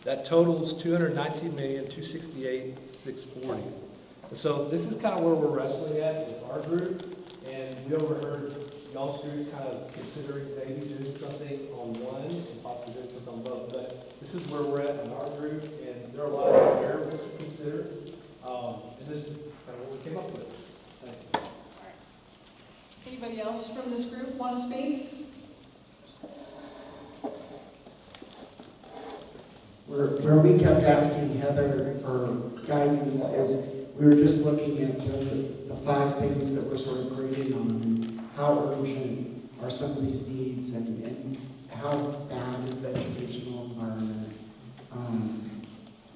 S7: that totals 219 million, 268, 640. And so this is kind of where we're wrestling at with our group, and we overheard y'all's group kind of considering maybe doing something on one and possibly doing something on both. But this is where we're at in our group, and there are a lot of variables to consider. And this is kind of what we came up with. Thank you.
S1: Anybody else from this group want to speak?
S11: Where we kept asking Heather for guidance is we were just looking at the 5 things that we're sort of grading on and how urgent are some of these needs and how bad is the educational environment.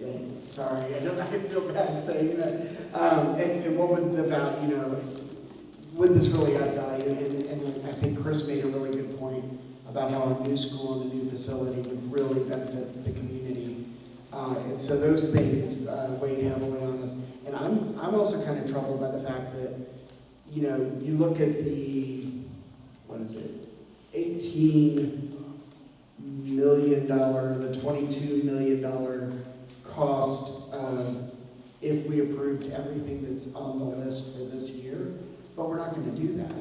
S11: And sorry, I feel bad saying that. And what would the value, would this really add value? And I think Chris made a really good point about how a new school and a new facility would really benefit the community. And so those things weighed heavily on us. And I'm also kind of troubled by the fact that, you look at the, $18 million, the $22 million cost if we approved everything that's on the list for this year, but we're not going to do that.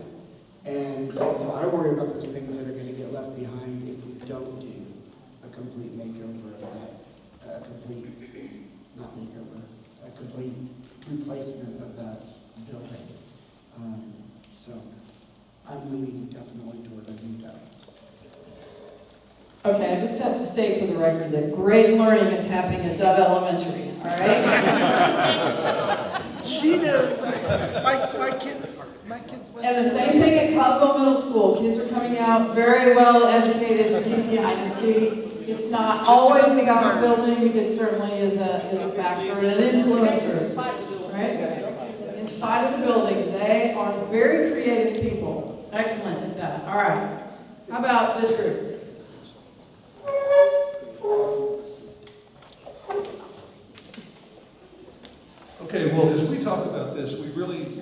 S11: And so I worry about those things that are going to get left behind if we don't do a complete makeover of that, a complete replacement of that building. So I'm leaning definitely toward a new dev.
S1: Okay, I just have to state for the record that great learning is happening at Dove Elementary, all right?
S11: She knows. My kids went.
S1: And the same thing at Caldwell Middle School. Kids are coming out very well educated at GCISD. It's not always about the building. It certainly is a factor and an influencer, right? In spite of the building, they are very creative people. Excellent at that. All right. How about this group?
S5: Okay, well, as we talk about this, we really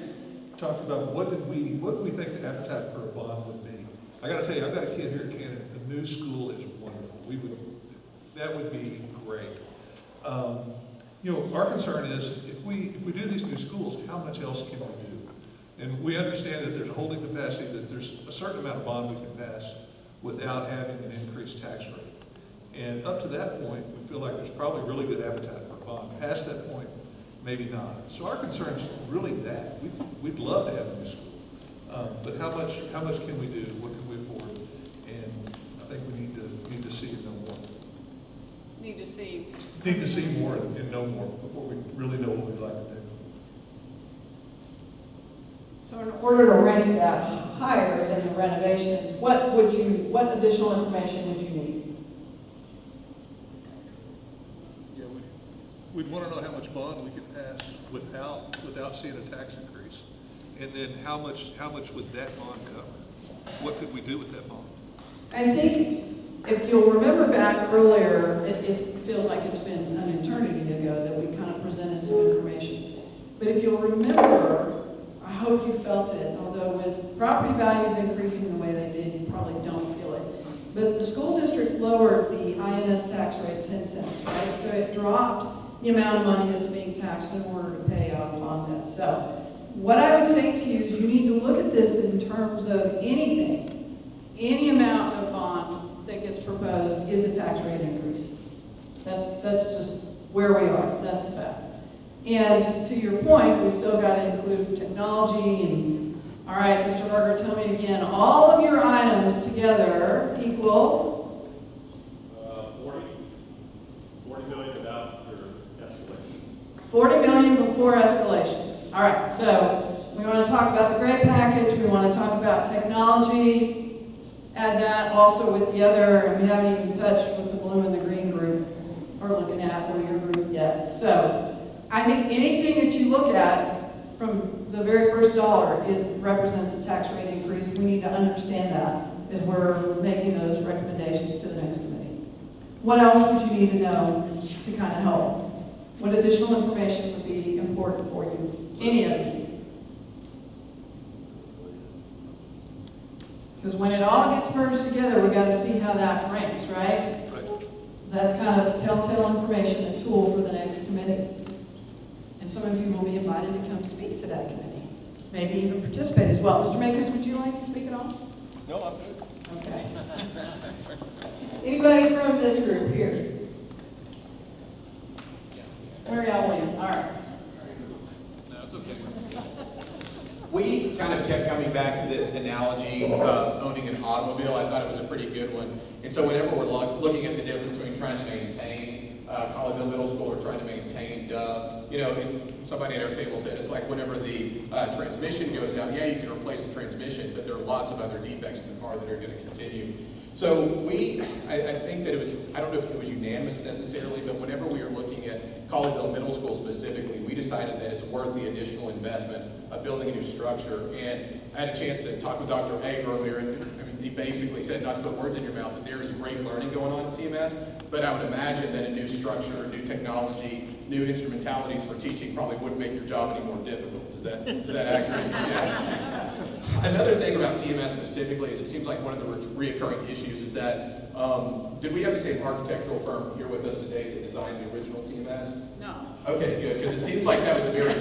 S5: talked about what do we think the appetite for a bond would be. I got to tell you, I've got a kid here in Canada. The new school is wonderful. That would be great. Our concern is if we do these new schools, how much else can we do? And we understand that there's a holding capacity, that there's a certain amount of bond we can pass without having an increased tax rate. And up to that point, we feel like there's probably really good appetite for a bond. Past that point, maybe not. So our concern is really that. We'd love to have a new school. But how much can we do? What can we afford? And I think we need to see and know more.
S1: Need to see
S5: more and know more before we really know what we'd like to do.
S1: So in order to rank that higher than the renovations, what additional information would you need?
S12: Yeah, we'd want to know how much bond we could pass without seeing a tax increase. And then how much would that bond cover? What could we do with that bond?
S1: I think if you'll remember back earlier, it feels like it's been an eternity ago that we kind of presented some information. But if you'll remember, I hope you felt it, although with property values increasing the way they did, you probably don't feel it. But the school district lowered the INS tax rate 10 cents, right? So it dropped the amount of money that's being taxed in order to pay off bond debt. So what I would say to you is you need to look at this in terms of anything, any amount of bond that gets proposed is a tax rate increase. That's just where we are. That's the fact. And to your point, we still got to include technology and, all right, Mr. Berger, tell me again, all of your items together equal?
S6: 40 million without your escalation.
S1: 40 million before escalation. All right, so we want to talk about the gray package. We want to talk about technology. Add that also with the other, and we haven't even touched with the blue and the green group, or looking at, or your group yet. So I think anything that you look at from the very first dollar represents a tax rate increase. We need to understand that as we're making those recommendations to the next committee. What else would you need to know to kind of help? What additional information would be important for you? Any of you? Because when it all gets merged together, we got to see how that ranks, right? Because that's kind of telltale information, a tool for the next committee. And some of you will be invited to come speak to that committee. Maybe even participate as well. Mr. Makins, would you like to speak at all?
S6: No, I'm good.
S1: Okay. Anybody from this group here? Mary Ellen Williams, all right.
S12: No, it's okay.
S13: We kind of kept coming back to this analogy of owning an automobile. I thought it was a pretty good one. And so whenever we're looking at the difference between trying to maintain Colleyville Middle School or trying to maintain Dove, you know, somebody at our table said it's like whenever the transmission goes out, yeah, you can replace the transmission, but there are lots of other defects in the car that are going to continue. So I think that it was, I don't know if it was unanimous necessarily, but whenever we were looking at Colleyville Middle School specifically, we decided that it's worth the additional investment of building a new structure. And I had a chance to talk with Dr. A earlier, and I mean, he basically said, not to put words in your mouth, but there is great learning going on at CMS, but I would imagine that a new structure, new technology, new instrumentalities for teaching probably wouldn't make your job any more difficult. Is that accurate? Yeah. Another thing about CMS specifically is it seems like one of the reoccurring issues is that, did we have the same architectural firm here with us today that designed the original CMS?
S1: No.
S13: Okay, good, because it seems like that was a very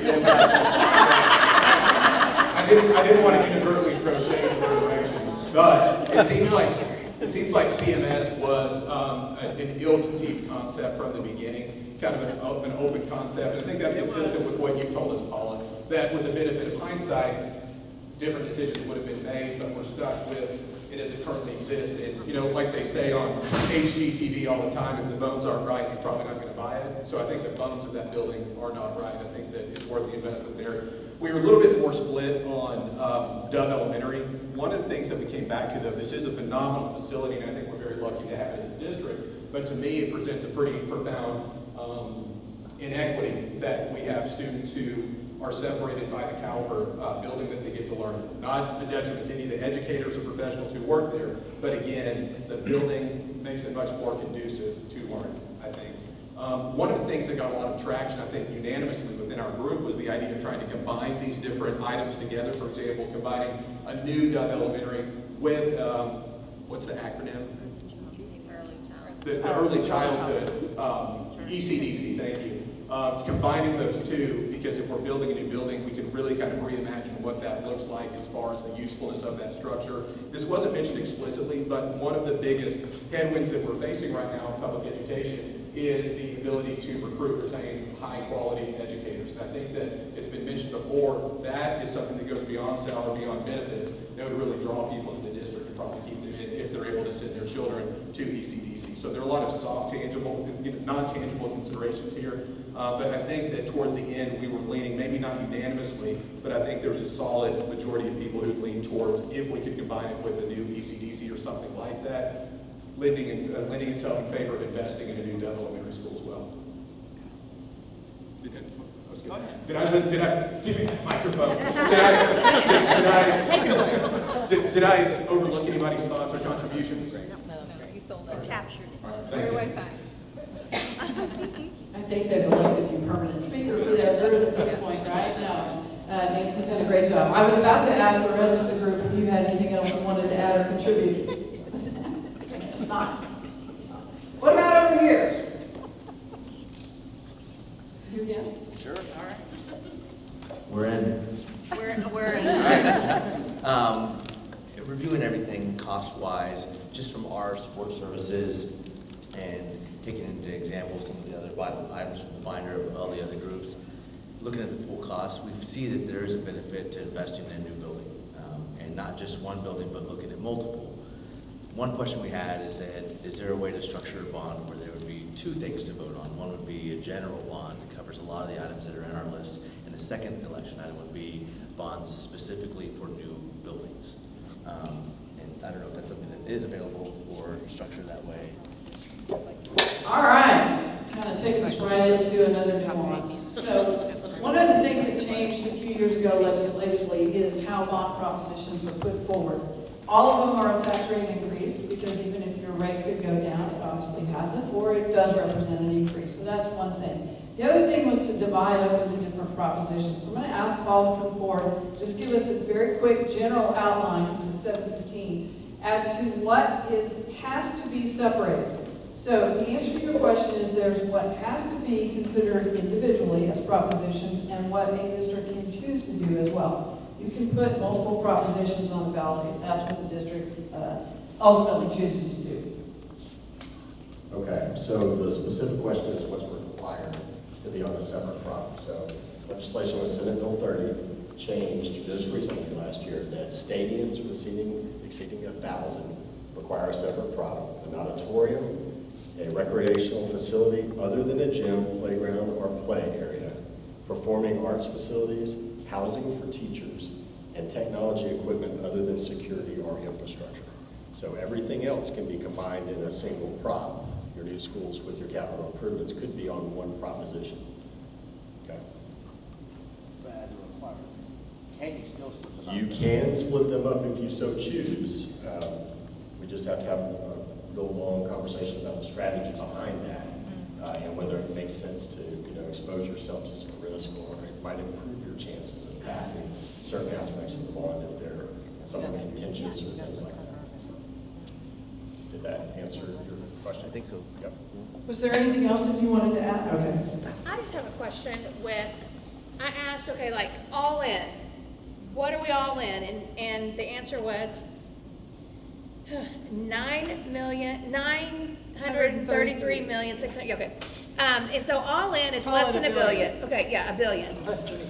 S13: I didn't want to inadvertently crochet in their direction, but it seems like CMS was an ill-conceived concept from the beginning, kind of an open concept. And I think that's consistent with what you've told us, Paula, that with the benefit of hindsight, different decisions would have been made, but we're stuck with it as it currently exists. And, you know, like they say on HGTV all the time, if the bones aren't right, you're probably not going to buy it. So I think the bones of that building are not right. I think that it's worth the investment there. We were a little bit more split on Dove Elementary. One of the things that we came back to, though, this is a phenomenal facility, and I think we're very lucky to have it as a district. But to me, it presents a pretty profound inequity that we have students who are separated by the caliber building that they get to learn. Not a detriment to any of the educators or professionals who work there, but again, the building makes it much more conducive to learning, I think. One of the things that got a lot of traction, I think, unanimously within our group was the idea of trying to combine these different items together. For example, combining a new Dove Elementary with, what's the acronym? The Early Childhood, ECDC, thank you. Combining those two, because if we're building a new building, we can really kind of reimagine what that looks like as far as the usefulness of that structure. This wasn't mentioned explicitly, but one of the biggest headwinds that we're facing right now in public education is the ability to recruit, retain high-quality educators. And I think that it's been mentioned before, that is something that goes beyond salary, beyond benefits, that would really draw people into the district and probably keep them in if they're able to send their children to ECDC. So there are a lot of soft, tangible, non-tangible considerations here. But I think that towards the end, we were leaning, maybe not unanimously, but I think there's a solid majority of people who lean towards, if we could combine it with a new ECDC or something like that, lending itself in favor of investing in a new Dove Elementary School as well. Did I give me the microphone? Did I overlook anybody's thoughts or contributions?
S10: No, you sold it. Captured it.
S13: Thank you.
S10: Your wayside.
S1: I think they've elected you permanent speaker for their group at this point, right? No. Nancy's done a great job. I was about to ask the rest of the group if you had anything else you wanted to add or contribute. I guess not. What about over here? You again?
S2: Sure. All right.
S9: We're in. Reviewing everything cost-wise, just from our support services and taking into example some of the other vital items from the binder of all the other groups, looking at the full cost, we see that there is a benefit to investing in a new building, and not just one building, but looking at multiple. One question we had is that, is there a way to structure a bond where there would be two things to vote on? One would be a general bond that covers a lot of the items that are in our list, and the second election item would be bonds specifically for new buildings. And I don't know if that's something that is available or structured that way.
S1: All right, kind of takes us right into another nuance. So one of the things that changed a few years ago legislatively is how bond propositions are put forward. All of them are a tax rate increase, because even if your rate could go down, it obviously hasn't, or it does represent an increase. So that's one thing. The other thing was to divide up into different propositions. So I'm going to ask Paul to come forward, just give us a very quick general outline, because it's 7:15, as to what has to be separated. So the answer to your question is there's what has to be considered individually as propositions and what a district can choose to do as well. You can put multiple propositions on the ballot if that's what the district ultimately chooses to do.
S14: Okay, so the specific question is what's required to be on a separate prop. So legislation with Senate Bill 30 changed just recently last year that stadiums with seating exceeding 1,000 require a separate prop. An auditorium, a recreational facility other than a gym, playground, or play area, performing arts facilities, housing for teachers, and technology equipment other than security or infrastructure. So everything else can be combined in a single prop. Your new schools with your capital improvements could be on one proposition. Okay.
S2: But as a requirement, can you still split them up?
S14: You can split them up if you so choose. We just have to have a real long conversation about the strategy behind that, and whether it makes sense to expose yourself to some risk, or it might improve your chances of passing certain aspects of the bond if they're somewhat contentious or things like that. So, did that answer your question?
S2: I think so.
S14: Yep.
S1: Was there anything else that you wanted to add? Okay.
S15: I just have a question with, I asked, okay, like all in, what are we all in? And the answer was 9,933,600,000. Okay. And so all in, it's less than $1 billion. Okay, yeah, $1 billion.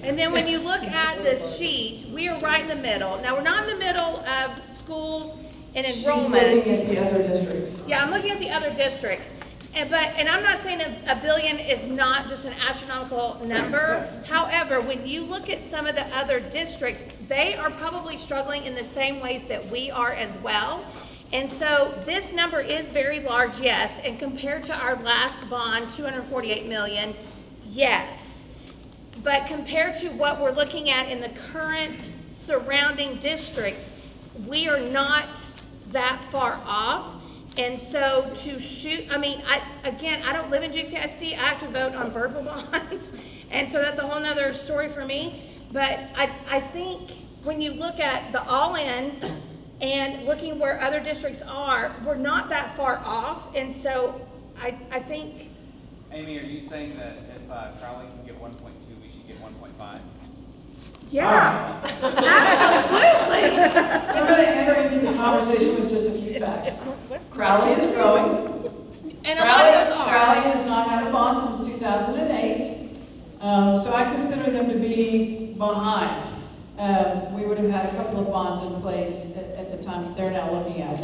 S15: And then when you look at this sheet, we are right in the middle. Now, we're not in the middle of schools and enrollment.
S1: She's looking at the other districts.
S15: Yeah, I'm looking at the other districts. And I'm not saying $1 billion is not just an astronomical number. However, when you look at some of the other districts, they are probably struggling in the same ways that we are as well. And so this number is very large, yes, and compared to our last bond, $248 million, yes. But compared to what we're looking at in the current surrounding districts, we are not that far off. And so to shoot, I mean, I don't live in GCISD, I have to vote on Birdville bonds, and so that's a whole nother story for me. But I think when you look at the all-in, and looking where other districts are, we're not that far off, and so I think.
S6: Amy, are you saying that if Crowley can get 1.2, we should get 1.5?
S15: Yeah, absolutely.
S1: So I'm going to enter into the conversation with just a few facts. Crowley is growing.
S15: And a lot of those are.
S1: Crowley has not had a bond since 2008, so I consider them to be behind. We would have had a couple of bonds in place at the time that they're now looking at.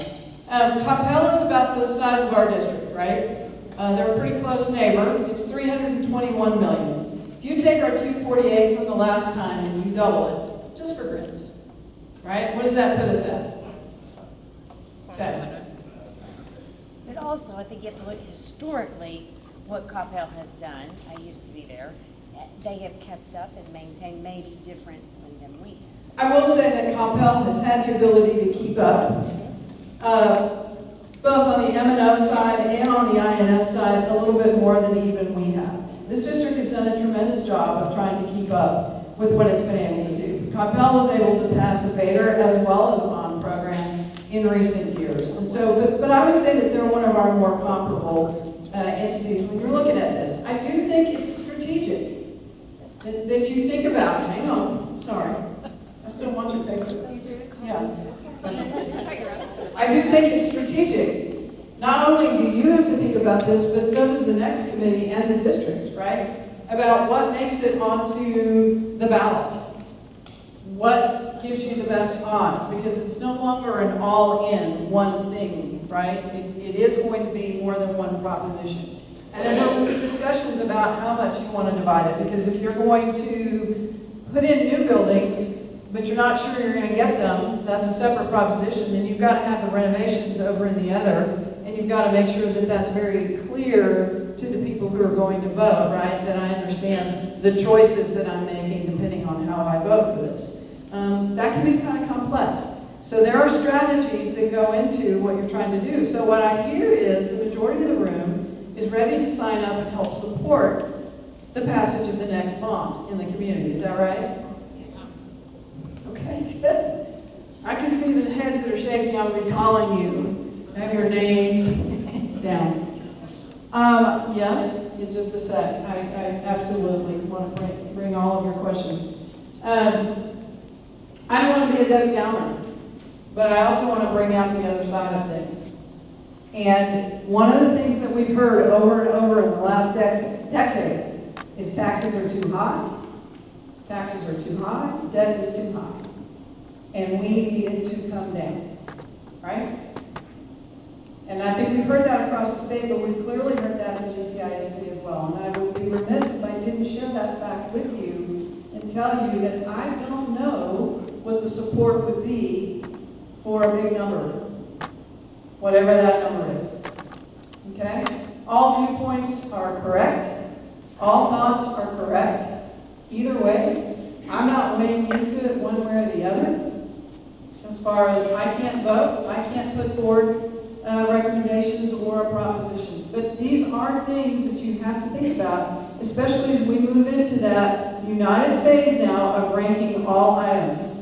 S1: Capella is about the size of our district, right? They're a pretty close neighbor. It's 321 million. If you take our 248 from the last time and you double it, just for grins, right? What does that put us at? Okay.
S16: But also, I think you have to look historically what Coppell has done. I used to be there. They have kept up and maintained maybe differently than we have.
S1: I will say that Coppell has had the ability to keep up, both on the M&O side and on the INS side, a little bit more than even we have. This district has done a tremendous job of trying to keep up with what it's been able to do. Coppell was able to pass a Vader as well as a bond program in recent years. And so, but I would say that they're one of our more comparable entities when you're looking at this. I do think it's strategic that you think about. Hang on, sorry. I still want your paper. Yeah. I do think it's strategic. Not only do you have to think about this, but so does the next committee and the district, right? About what makes it onto the ballot. What gives you the best odds? Because it's no longer an all-in one thing, right? It is going to be more than one proposition. And then there will be discussions about how much you want to divide it. Because if you're going to put in new buildings, but you're not sure you're going to get them, that's a separate proposition. Then you've got to have the renovations over in the other, and you've got to make sure that that's very clear to the people who are going to vote, right? That I understand the choices that I'm making depending on how I vote for this. That can be kind of complex. So there are strategies that go into what you're trying to do. So what I hear is the majority of the room is ready to sign up and help support the passage of the next bond in the community. Is that right? Okay, good. I can see the heads that are shaking. I will be calling you. Have your names down. Yes, in just a sec. I absolutely want to bring all of your questions. I don't want to be a Debbie Downer, but I also want to bring out the other side of things. And one of the things that we've heard over and over in the last decade is taxes are too high, taxes are too high, debt is too high. And we need it to come down, right? And I think we've heard that across the state, but we've clearly heard that in GCISD as well. And I would be remiss if I didn't share that fact with you and tell you that I don't know what the support would be for a big number, whatever that number is. Okay? All viewpoints are correct. All thoughts are correct. Either way, I'm not weighing into it one way or the other. As far as I can't vote, I can't put forward recommendations or a proposition. But these are things that you have to think about, especially as we move into that united phase now of ranking all items.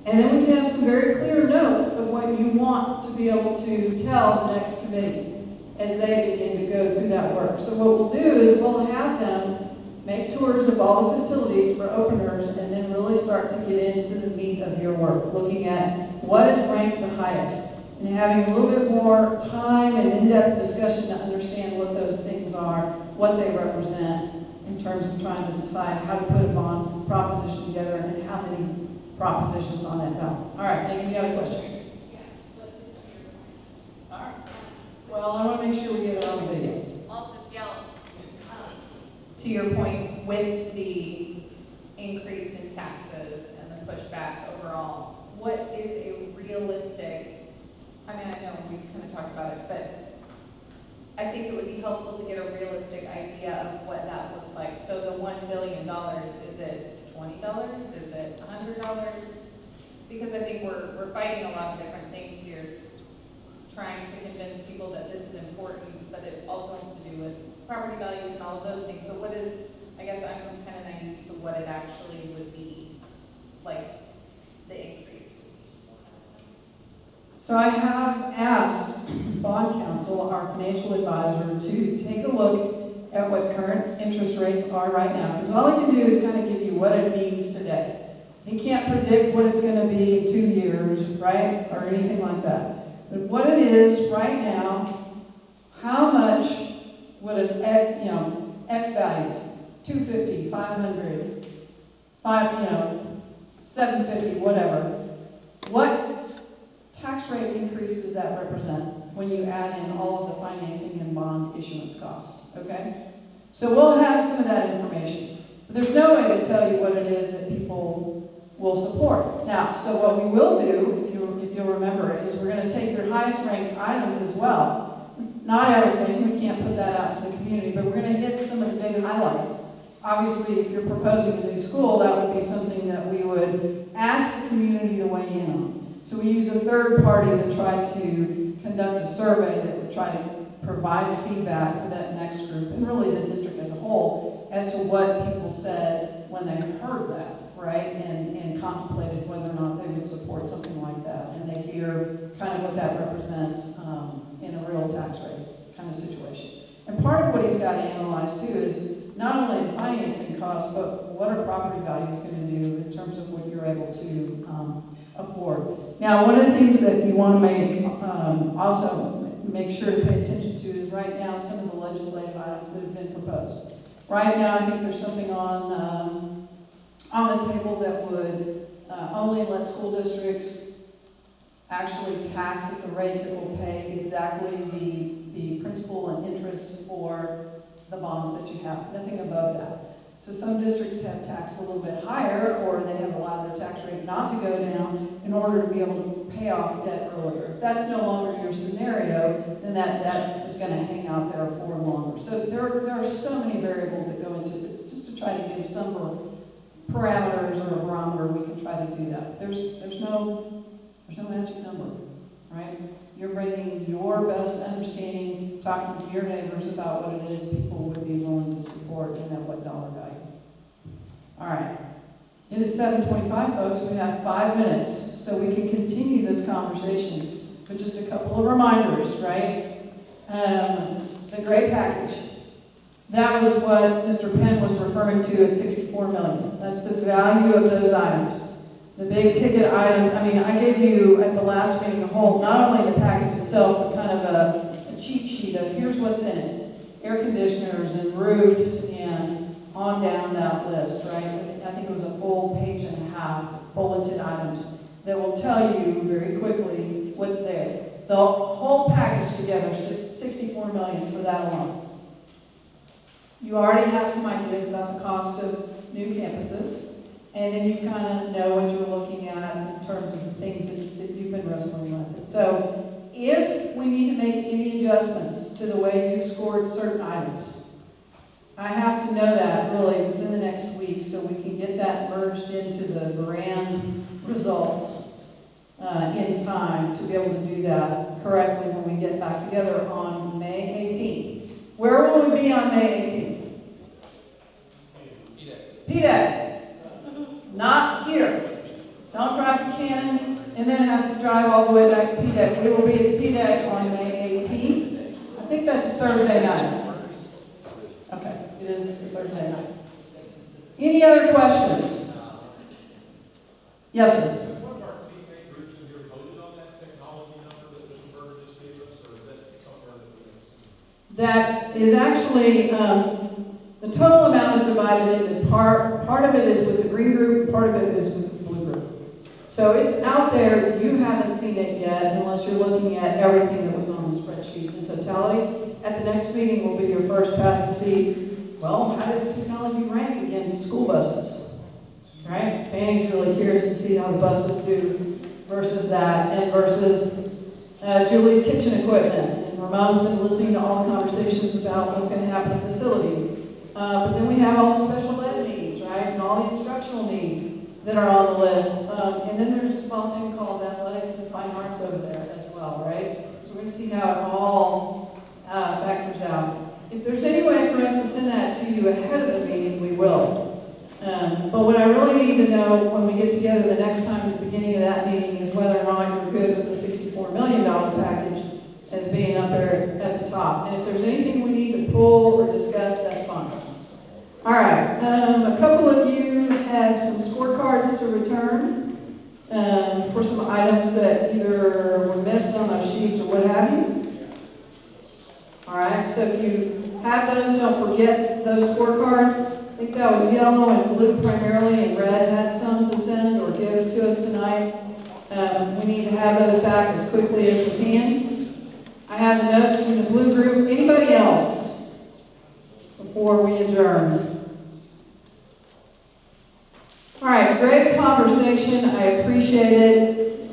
S1: And then we can have some very clear notes of what you want to be able to tell the next committee as they begin to go through that work. So what we'll do is we'll have them make tours of all the facilities for openers and then really start to get into the meat of your work, looking at what is ranked the highest and having a little bit more time and in-depth discussion to understand what those things are, what they represent in terms of trying to decide how to put a bond proposition together and how many propositions on that ballot. All right, Megan, you got a question? All right. Well, I want to make sure we get it on video.
S8: I'll just yell. To your point, with the increase in taxes and the pushback overall, what is a realistic, I mean, I know we've kind of talked about it, but I think it would be helpful to get a realistic idea of what that looks like. So the $1 billion, is it $20? Is it $100? Because I think we're fighting a lot of different things here, trying to convince people that this is important, but it also has to do with property values and all of those things. So what is, I guess I'm kind of naive to what it actually would be, like the increase.
S1: So I have asked Bond Counsel, our financial advisor, to take a look at what current interest rates are right now. Because all he can do is kind of give you what it means today. He can't predict what it's going to be in 2 years, right? Or anything like that. But what it is right now, how much would an X values, 250, 500, 750, whatever. What tax rate increase does that represent? when you add in all of the financing and bond issuance costs, okay? So we'll have some of that information. But there's no way to tell you what it is that people will support. Now, so what we will do, if you'll remember, is we're going to take your highest ranked items as well. Not everything, we can't put that out to the community, but we're going to hit some of the big highlights. Obviously, if you're proposing a new school, that would be something that we would ask the community to weigh in on. So we use a third party to try to conduct a survey that would try to provide feedback for that next group, and really the district as a whole, as to what people said when they heard that, right? And contemplated whether or not they would support something like that. And they hear kind of what that represents in a real tax rate kind of situation. And part of what he's got to analyze too is not only the financing costs, but what are property values going to do in terms of what you're able to afford. Now, one of the things that you want to also make sure to pay attention to is right now some of the legislative items that have been proposed. Right now, I think there's something on the table that would only let school districts actually tax at the rate that will pay exactly the principal and interest for the bonds that you have, nothing above that. So some districts have taxed a little bit higher, or they have allowed their tax rate not to go down in order to be able to pay off debt earlier. If that's no longer your scenario, then that debt is going to hang out there for longer. So there are so many variables that go into it, just to try to give some parameters or a barometer, we can try to do that. There's no magic number, right? You're bringing your best understanding, talking to your neighbors about what it is people would be willing to support and at what dollar value. All right. It is 7:25, folks. We have 5 minutes, so we can continue this conversation with just a couple of reminders, right? The gray package. That was what Mr. Penn was referring to at $64 million. That's the value of those items. The big ticket items, I mean, I gave you at the last meeting not only the package itself, but kind of a cheat sheet of here's what's in it. Air conditioners and roofs and on down that list, right? I think it was a full page and a half bulleted items that will tell you very quickly what's there. The whole package together, $64 million for that alone. You already have some ideas about the cost of new campuses. And then you kind of know what you're looking at in terms of the things that you've been wrestling with. So if we need to make any adjustments to the way you scored certain items, I have to know that really within the next week so we can get that merged into the grand results in time to be able to do that correctly when we get back together on May 18th. Where will we be on May 18th? PDAC. Not here. Don't drive to Cannon and then have to drive all the way back to PDAC. We will be at PDAC on May 18th. I think that's a Thursday night. Okay, it is a Thursday night. Any other questions? Yes, sir.
S6: One of our teammate groups in here voted on that technology number that Mr. Berger just gave us, or is that somewhere that we can see?
S1: That is actually, the total amount is divided into part of it is with the green group, part of it is with the blue group. So it's out there, you haven't seen it yet unless you're looking at everything that was on the spreadsheet in totality. At the next meeting will be your first pass to see, well, how did technology rank against school buses? Right? Fanny's really curious to see how the buses do versus that, and versus Julie's kitchen equipment. And Ramon's been listening to all the conversations about what's going to happen to facilities. But then we have all the special ed needs, right? And all the instructional needs that are on the list. And then there's a small thing called athletics and fine arts over there as well, right? So we're going to see how it all factors out. If there's any way for us to send that to you ahead of the meeting, we will. But what I really need to know when we get together the next time at the beginning of that meeting is whether or not you're good with the $64 million package as being up there at the top. And if there's anything we need to pull or discuss, that's fine. All right, a couple of you have some scorecards to return for some items that either were missed on those sheets or what have you. All right, so if you have those, don't forget those scorecards. I think that was yellow and blue primarily, and red had some to send or give to us tonight. We need to have those back as quickly as we can. I have the notes from the blue group. Anybody else before we adjourn? All right, great conversation. I appreciate it.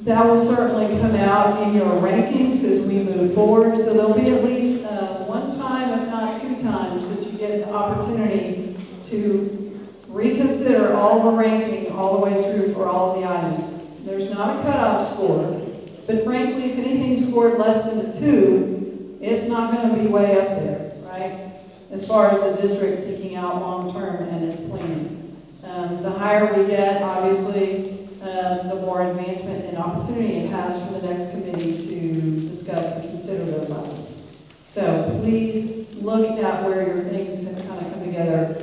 S1: That will certainly come out in your rankings as we move forward. So there'll be at least one time, if not 2 times, that you get the opportunity to reconsider all the ranking all the way through for all of the items. There's not a cutoff score, but frankly, if anything scored less than a 2, it's not going to be way up there, right? As far as the district thinking out long term and its planning. The higher we get, obviously, the more advancement and opportunity it has for the next committee to discuss and consider those items. So please look at where your things have kind of come together.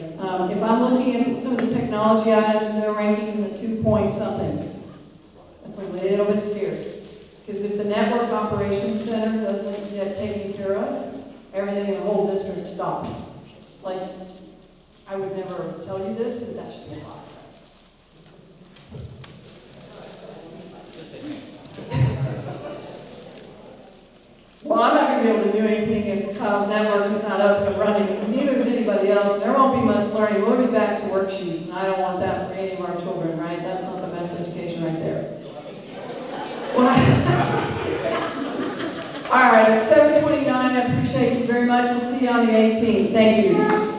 S1: If I'm looking at some of the technology items, they're ranking in the 2 point something. That's a little bit scary. Because if the network operations center doesn't get taken care of, everything in the whole district stops. Like, I would never tell you this because that should be a lot. Well, I'm not going to be able to do anything if Kyle's network is not up and running. Neither is anybody else. There won't be much learning. We'll be back to worksheets, and I don't want that for any of our children, right? That's not the best education right there. Well, all right, it's 7:29. I appreciate you very much. We'll see you on the 18th. Thank you.